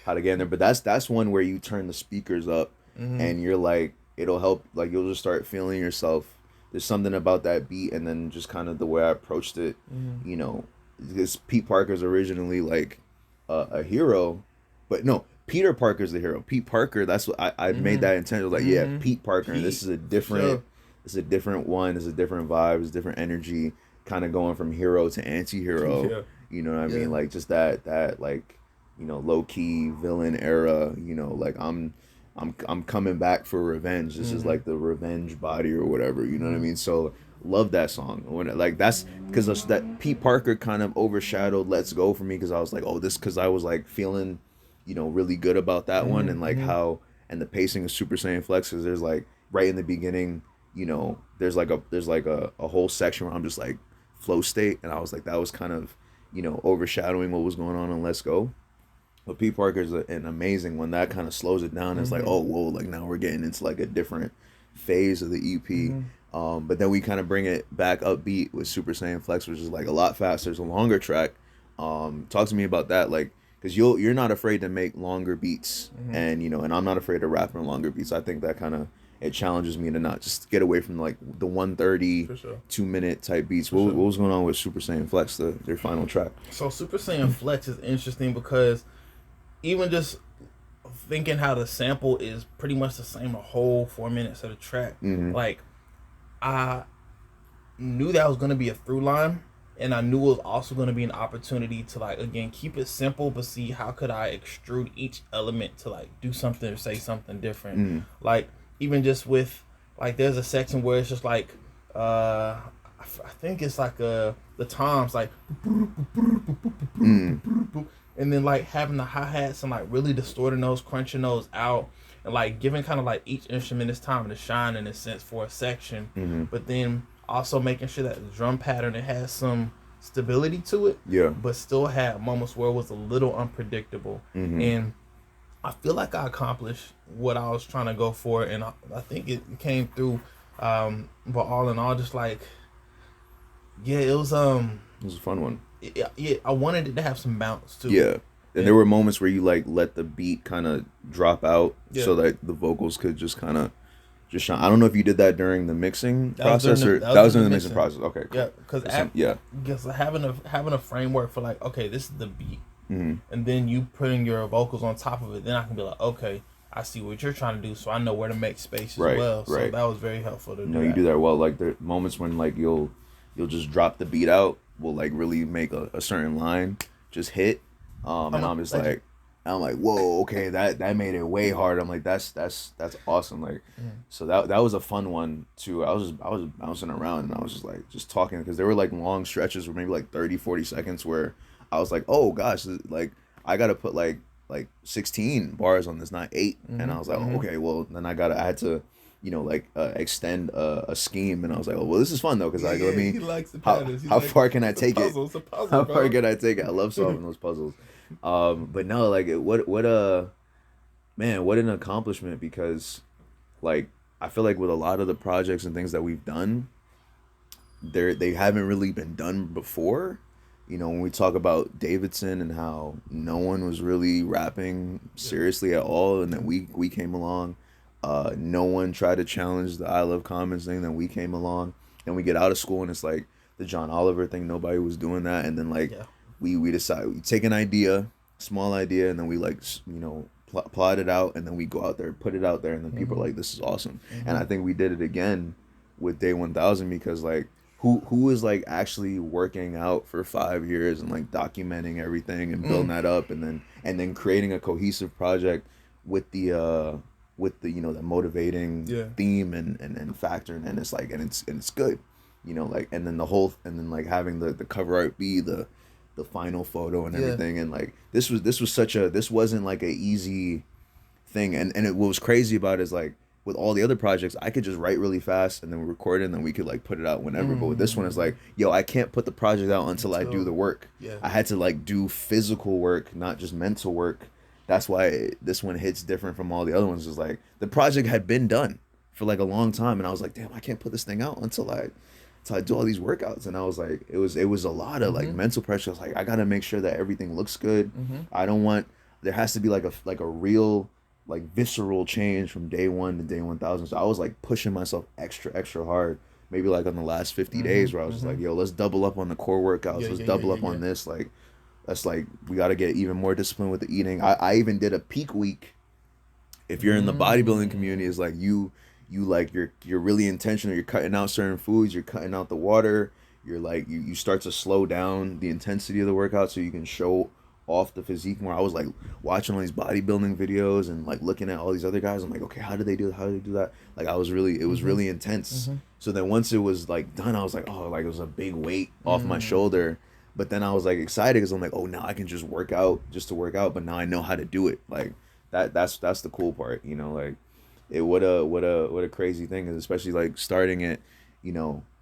how to get in there. But that's one where you turn the speakers up and you're like, it'll help. Like you'll just start feeling yourself. There's something about that beat, and then just kind of the way I approached it. You know, because Pete Parker's originally like a hero, but no. Peter Parker's the hero. Pete Parker, that's what I made that intention. Like, Pete Parker. And this is a different it's a different one, it's a different vibe, it's a different energy, kind of going from hero to anti-hero. You know what I mean? Like just that like, you know, low key villain era, you know, like I'm coming back for revenge. This is like the revenge body or whatever, you know what I mean? So love that song. When like that's because that Pete Parker kind of overshadowed Let's Go for me, because I was like, oh, this, because I was like feeling, you know, really good about that one, and like how, and the pacing of Super Saiyan Flex, because there's like right in the beginning, you know, there's like a whole section where I'm just like flow state, and I was like, that was kind of, you know, overshadowing what was going on in Let's Go. But Pete Parker's an amazing one. That kind of slows it down. It's like, oh, whoa, like now we're getting into like a different phase of the EP. But then we kind of bring it back upbeat with Super Saiyan Flex, which is like a lot faster. It's a longer track. Talk to me about that, like, because you're not afraid to make longer beats, and you know, and I'm not afraid to rap on longer beats. I think that kind of, it challenges me to not just get away from like the 130 2-minute type beats. What was going on with Super Saiyan Flex, their final track? So Super Saiyan Flex is interesting because even just thinking how the sample is pretty much the same a whole 4 minutes of the track, like I knew that was going to be a through line. And I knew it was also going to be an opportunity to, like, again, keep it simple, but see how could I extrude each element to, like, do something or say something different. Like, even just with, like, there's a section where it's just, like, I think it's, like, the toms, like, and then, like, having the hi-hats and, like, really distorting those, crunching those out, and, like, giving kind of, like, each instrument its time to shine, in a sense, for a section. But then also making sure that the drum pattern, it has some stability to it, but still had moments where it was a little unpredictable. And I feel like I accomplished what I was trying to go for, and I think it came through. But all in all, just like, it was a fun one. I wanted it to have some bounce too. And there were moments where you like let the beat kind of drop out so that the vocals could just kind of just shine. I don't know if you did that during the mixing process, or that was during the mixing process. Okay, cool. Because having a framework for like, okay, this is the beat, and then you putting your vocals on top of it, then I can be like, okay, I see what you're trying to do, so I know where to make space as well. So that was very helpful to do. No, you do that well. Like the moments when like you'll just drop the beat out will like really make a certain line just hit, and I'm just like. I'm like, whoa, okay, that made it way harder. I'm like, that's awesome. Like, so that was a fun one too. I was bouncing around, and I was just like, just talking, because there were like long stretches where maybe like 30-40 seconds where I was like, oh gosh, like I gotta put like 16 bars on this, not 8. And I was like, okay, well then I had to, you know, like extend a scheme, and I was like, oh well, this is fun though, because like, let me, how far can I take it? How far can I take it? I love solving those puzzles. But no, like what an accomplishment, because like I feel like with a lot of the projects and things that we've done, they haven't really been done before. You know, when we talk about Davidson and how no one was really rapping seriously at all, and then we came along. No one tried to challenge the I Love Commons thing. Then we came along, and we get out of school, and it's like the John Oliver thing. Nobody was doing that, and then like we decide we take an idea, small idea, and then we like plot it out, and then we go out there, put it out there, and then people are like, "This is awesome." And I think we did it again with Day 1000 because like who is like actually working out for 5 years and like documenting everything and building that up, and then creating a cohesive project with the the motivating theme and factor, and it's like and it's good, like, and then like having the cover art be the final photo and everything, and like this wasn't like a easy thing, and what was crazy about it is like with all the other projects I could just write really fast and then record it and then we could like put it out whenever, but with this one it's like, yo, I can't put the project out until I do the work. I had to like do physical work, not just mental work. That's why this one hits different from all the other ones. Is like the project had been done for like a long time, and I was like, damn, I can't put this thing out until I do all these workouts. And I was like, it was a lot of like mental pressure. I was like, I gotta make sure that everything looks good. I don't want there has to be like a real like visceral change from day 1 to day 1000. So I was like pushing myself extra hard. Maybe like on the last 50 days where I was just like, yo, let's double up on the core workouts. Let's double up on this. Like, that's like, we got to get even more disciplined with the eating. I even did a peak week. If you're in the bodybuilding community, it's like you like you're really intentional. You're cutting out certain foods. You're cutting out the water. You're like you start to slow down the intensity of the workout so you can show off the physique more. I was like watching all these bodybuilding videos and like looking at all these other guys. I'm like, okay, how do they do that? Like it was really intense. So then once it was like done, I was like, oh, like it was a big weight off my shoulder. But then I was like excited because I'm like, oh, now I can just work out just to work out. But now I know how to do it. Like that's the cool part, like it, what a crazy thing is, especially like starting it,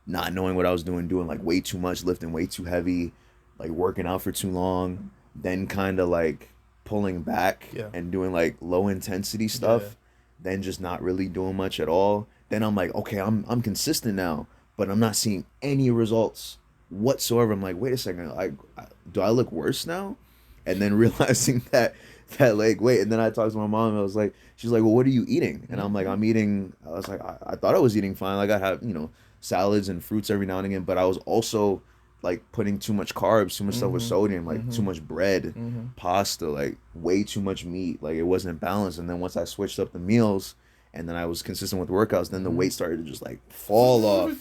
not knowing what I was doing like way too much, lifting way too heavy, like working out for too long, then kind of like pulling back and doing like low intensity stuff, then just not really doing much at all. Then I'm like, okay, I'm consistent now, but I'm not seeing any results whatsoever. I'm like, wait a second, do I look worse now? And then realizing that like, wait, and then I talked to my mom and I was like, she's like, well, what are you eating? And I'm like, I was like, I thought I was eating fine. Like I have, salads and fruits every now and again, but I was also like putting too much carbs, too much stuff with sodium, like too much bread, pasta, like way too much meat. Like it wasn't balanced. And then once I switched up the meals and then I was consistent with workouts, then the weight started to just like fall off,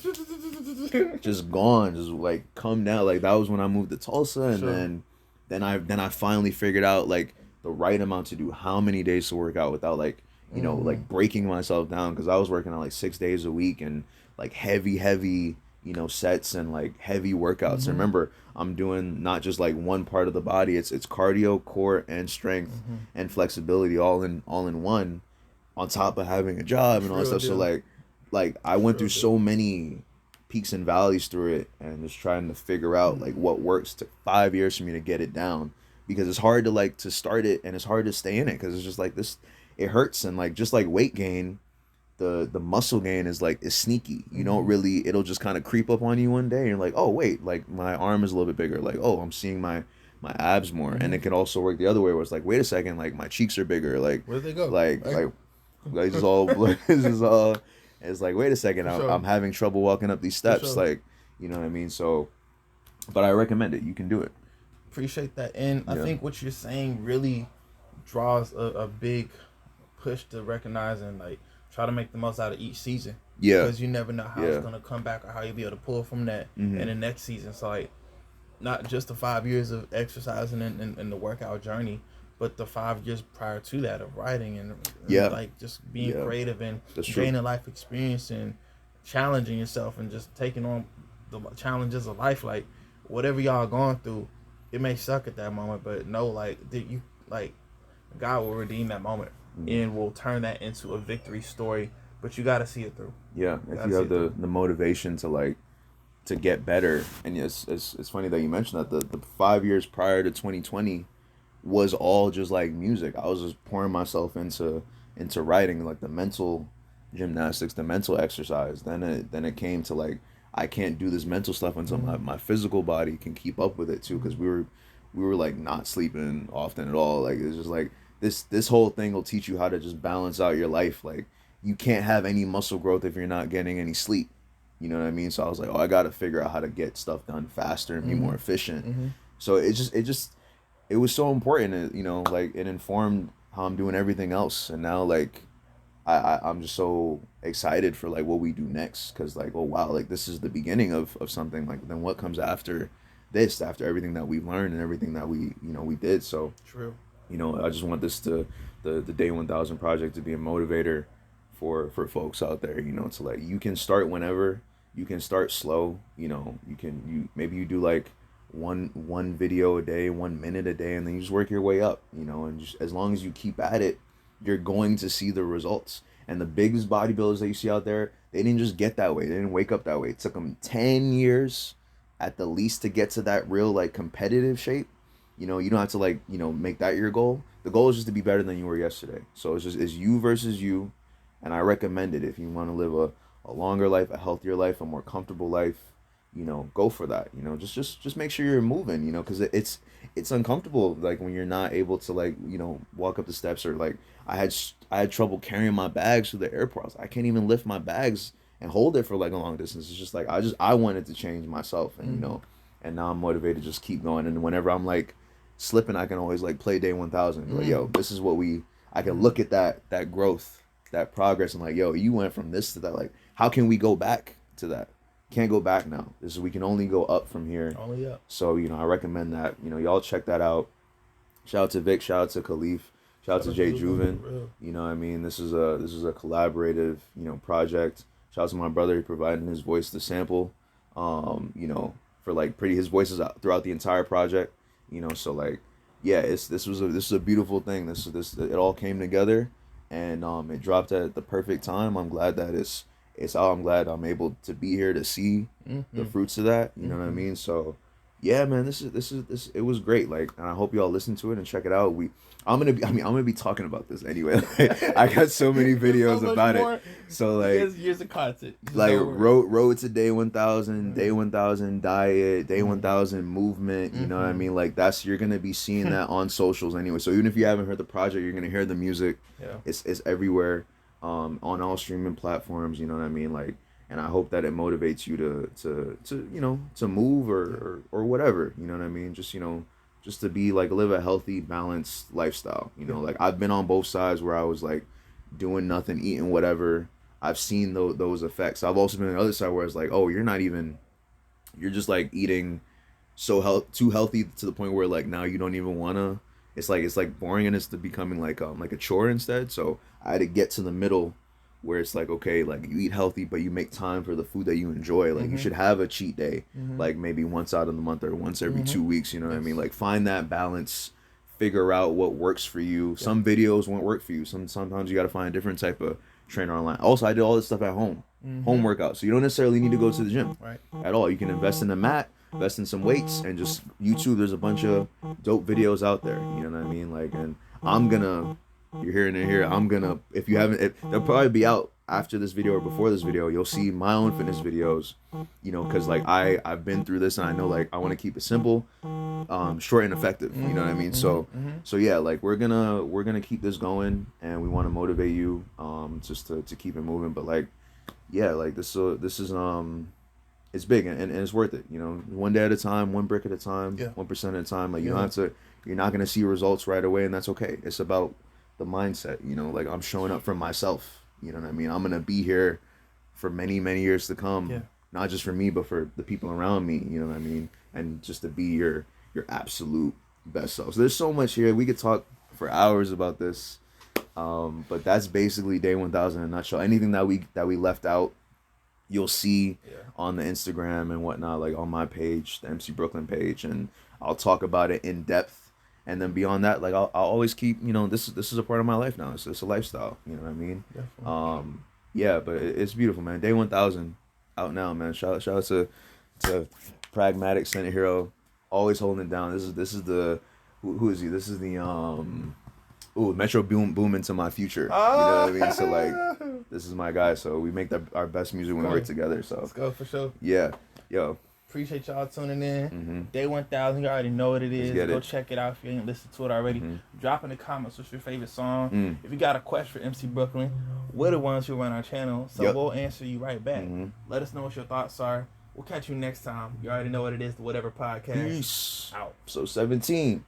just gone, just like come down. Like that was when I moved to Tulsa, and then I finally figured out like the right amount to do, how many days to work out without like like breaking myself down, because I was working on like 6 days a week and like heavy sets and like heavy workouts. And remember, I'm doing not just like one part of the body, it's cardio, core, and strength and flexibility all in one, on top of having a job and all that stuff. So like I went through so many peaks and valleys through it, and just trying to figure out like what works. Took 5 years for me to get it down, because it's hard to like to start it and it's hard to stay in it, because it's just like this, it hurts. And like just like weight gain, the muscle gain is sneaky. You don't really, it'll just kind of creep up on you one day and you're like, oh wait, like my arm is a little bit bigger, like, oh, I'm seeing my abs more. And it can also work the other way where it's like, wait a second, like my cheeks are bigger, like where'd they go? Like this is all it's like, wait a second, I'm having trouble walking up these steps, like, you know what I mean? So, but I recommend it. You can do it. Appreciate that. And I think what you're saying really draws a big push to recognize and like try to make the most out of each season. Because you never know how it's going to come back or how you'll be able to pull from that in the next season. So like, not just the 5 years of exercising and the workout journey, but the 5 years prior to that of writing and like just being creative and gaining life experience and challenging yourself and just taking on the challenges of life. Like whatever y'all going through, it may suck at that moment, but know like that you like God will redeem that moment and will turn that into a victory story. But you got to see it through. Yeah, if you have the motivation to like to get better. And it's funny that you mentioned that the 5 years prior to 2020 was all just like music. I was just pouring myself into writing, like the mental gymnastics, the mental exercise. Then it came to like I can't do this mental stuff until my physical body can keep up with it too, because we were like not sleeping often at all. Like it's just like this whole thing will teach you how to just balance out your life. Like you can't have any muscle growth if you're not getting any sleep. You know what I mean? So I was like, oh, I got to figure out how to get stuff done faster and be more efficient. So it was so important. Like it informed how I'm doing everything else. And now like I'm just so excited for like what we do next, because like, oh wow, like this is the beginning of something. Like then what comes after this, after everything that we've learned and everything that we did. So true. I just want this to the Day 1000 project to be a motivator for folks out there, to like, you can start whenever, you can start slow, maybe you do like one video a day, 1 minute a day, and then you just work your way up, and just as long as you keep at it, you're going to see the results. And the biggest bodybuilders that you see out there, they didn't just get that way. They didn't wake up that way. It took them 10 years at the least to get to that real like competitive shape. You don't have to like, make that your goal. The goal is just to be better than you were yesterday. So it's you versus you. And I recommend it if you want to live a longer life, a healthier life, a more comfortable life, go for that. Just make sure you're moving, because it's uncomfortable, like when you're not able to like, walk up the steps, or like I had trouble carrying my bags through the airports. I can't even lift my bags and hold it for like a long distance. It's just like I wanted to change myself, and and now I'm motivated to just keep going. And whenever I'm like slipping, I can always like play Day 1000. Like, yo, this is what I can look at that growth, that progress, and like, yo, you went from this to that. Like, how can we go back to that? Can't go back now. We can only go up from here. Only up. So I recommend that. Y'all check that out. Shout out to Vic. Shout out to Khalif. Shout out to Jay Juven. I mean, this is a collaborative project. Shout out to my brother providing his voice to sample. For like his voice is out throughout the entire project. So like, yeah, this is a beautiful thing. It all came together, and it dropped at the perfect time. I'm glad that it's out. I'm glad I'm able to be here to see the fruits of that. You know what I mean? So yeah, man, this it was great. Like, and I hope y'all listen to it and check it out. I'm gonna be talking about this anyway. Like, I got so many videos so about it. So like years of content. Like road to Day 1000, Day 1000 diet, Day 1000 movement. You know what I mean? Like you're gonna be seeing that on socials anyway. So even if you haven't heard the project, you're gonna hear the music. Yeah. It's everywhere, on all streaming platforms. You know what I mean? Like, and I hope that it motivates you to move or whatever. You know what I mean? Just to be like, live a healthy, balanced lifestyle. Like I've been on both sides where I was like doing nothing, eating whatever. I've seen those effects. I've also been on the other side where it's like, oh, you're just like eating too healthy to the point where like now you don't even wanna. It's like boring, and it's becoming like a chore instead. So I had to get to the middle where it's like, okay, like you eat healthy, but you make time for the food that you enjoy. Like you should have a cheat day, like maybe once out of the month or once every 2 weeks. You know what I mean? Like find that balance, figure out what works for you. Yeah. Some videos won't work for you. Sometimes you got to find a different type of trainer online. Also, I did all this stuff at home, home workout. So you don't necessarily need to go to the gym at all. You can invest in a mat, invest in some weights, and just YouTube. There's a bunch of dope videos out there. You know what I mean? Like, and you're hearing it here. If you haven't, they'll probably be out after this video or before this video. You'll see my own fitness videos, because like I've been through this, and I know like I want to keep it simple, short and effective. You know what I mean? So yeah, like we're gonna keep this going, and we want to motivate you, just to keep it moving. But like, yeah, like this is it's big, and it's worth it. One day at a time, one brick at a time, 1% at a time. Like you don't have to. You're not gonna see results right away, and that's okay. It's about the mindset. Like I'm showing up for myself. You know what I mean? I'm gonna be here for many, many years to come. Yeah. Not just for me, but for the people around me. You know what I mean? And just to be your absolute best self. So there's so much here. We could talk for hours about this. But that's basically Day 1000 in a nutshell. Anything that we left out, you'll see on the Instagram and whatnot, like on my page, the MC Brooklyn page, and I'll talk about it in depth. And then beyond that, like I'll always keep, this is a part of my life now. It's a lifestyle. You know what I mean? Definitely. Yeah, but it's beautiful, man. Day 1000 out now, man. Shout out to Pragmatic Center Hero, always holding it down. This is the who is he? This is the Metro Boom into my future. You know what I mean? So like this is my guy. So we make our best music when we work together. So let's go for sure. Yeah, yo. Appreciate y'all tuning in. Day 1000, you already know what it is. Go check it out if you ain't listened to it already. Drop in the comments what's your favorite song. If you got a question for MC BKLYN, we're the ones who run our channel, so we'll answer you right back. Let us know what your thoughts are. We'll catch you next time. You already know what it is, the Whatever Podcast. Peace. Out. So 17.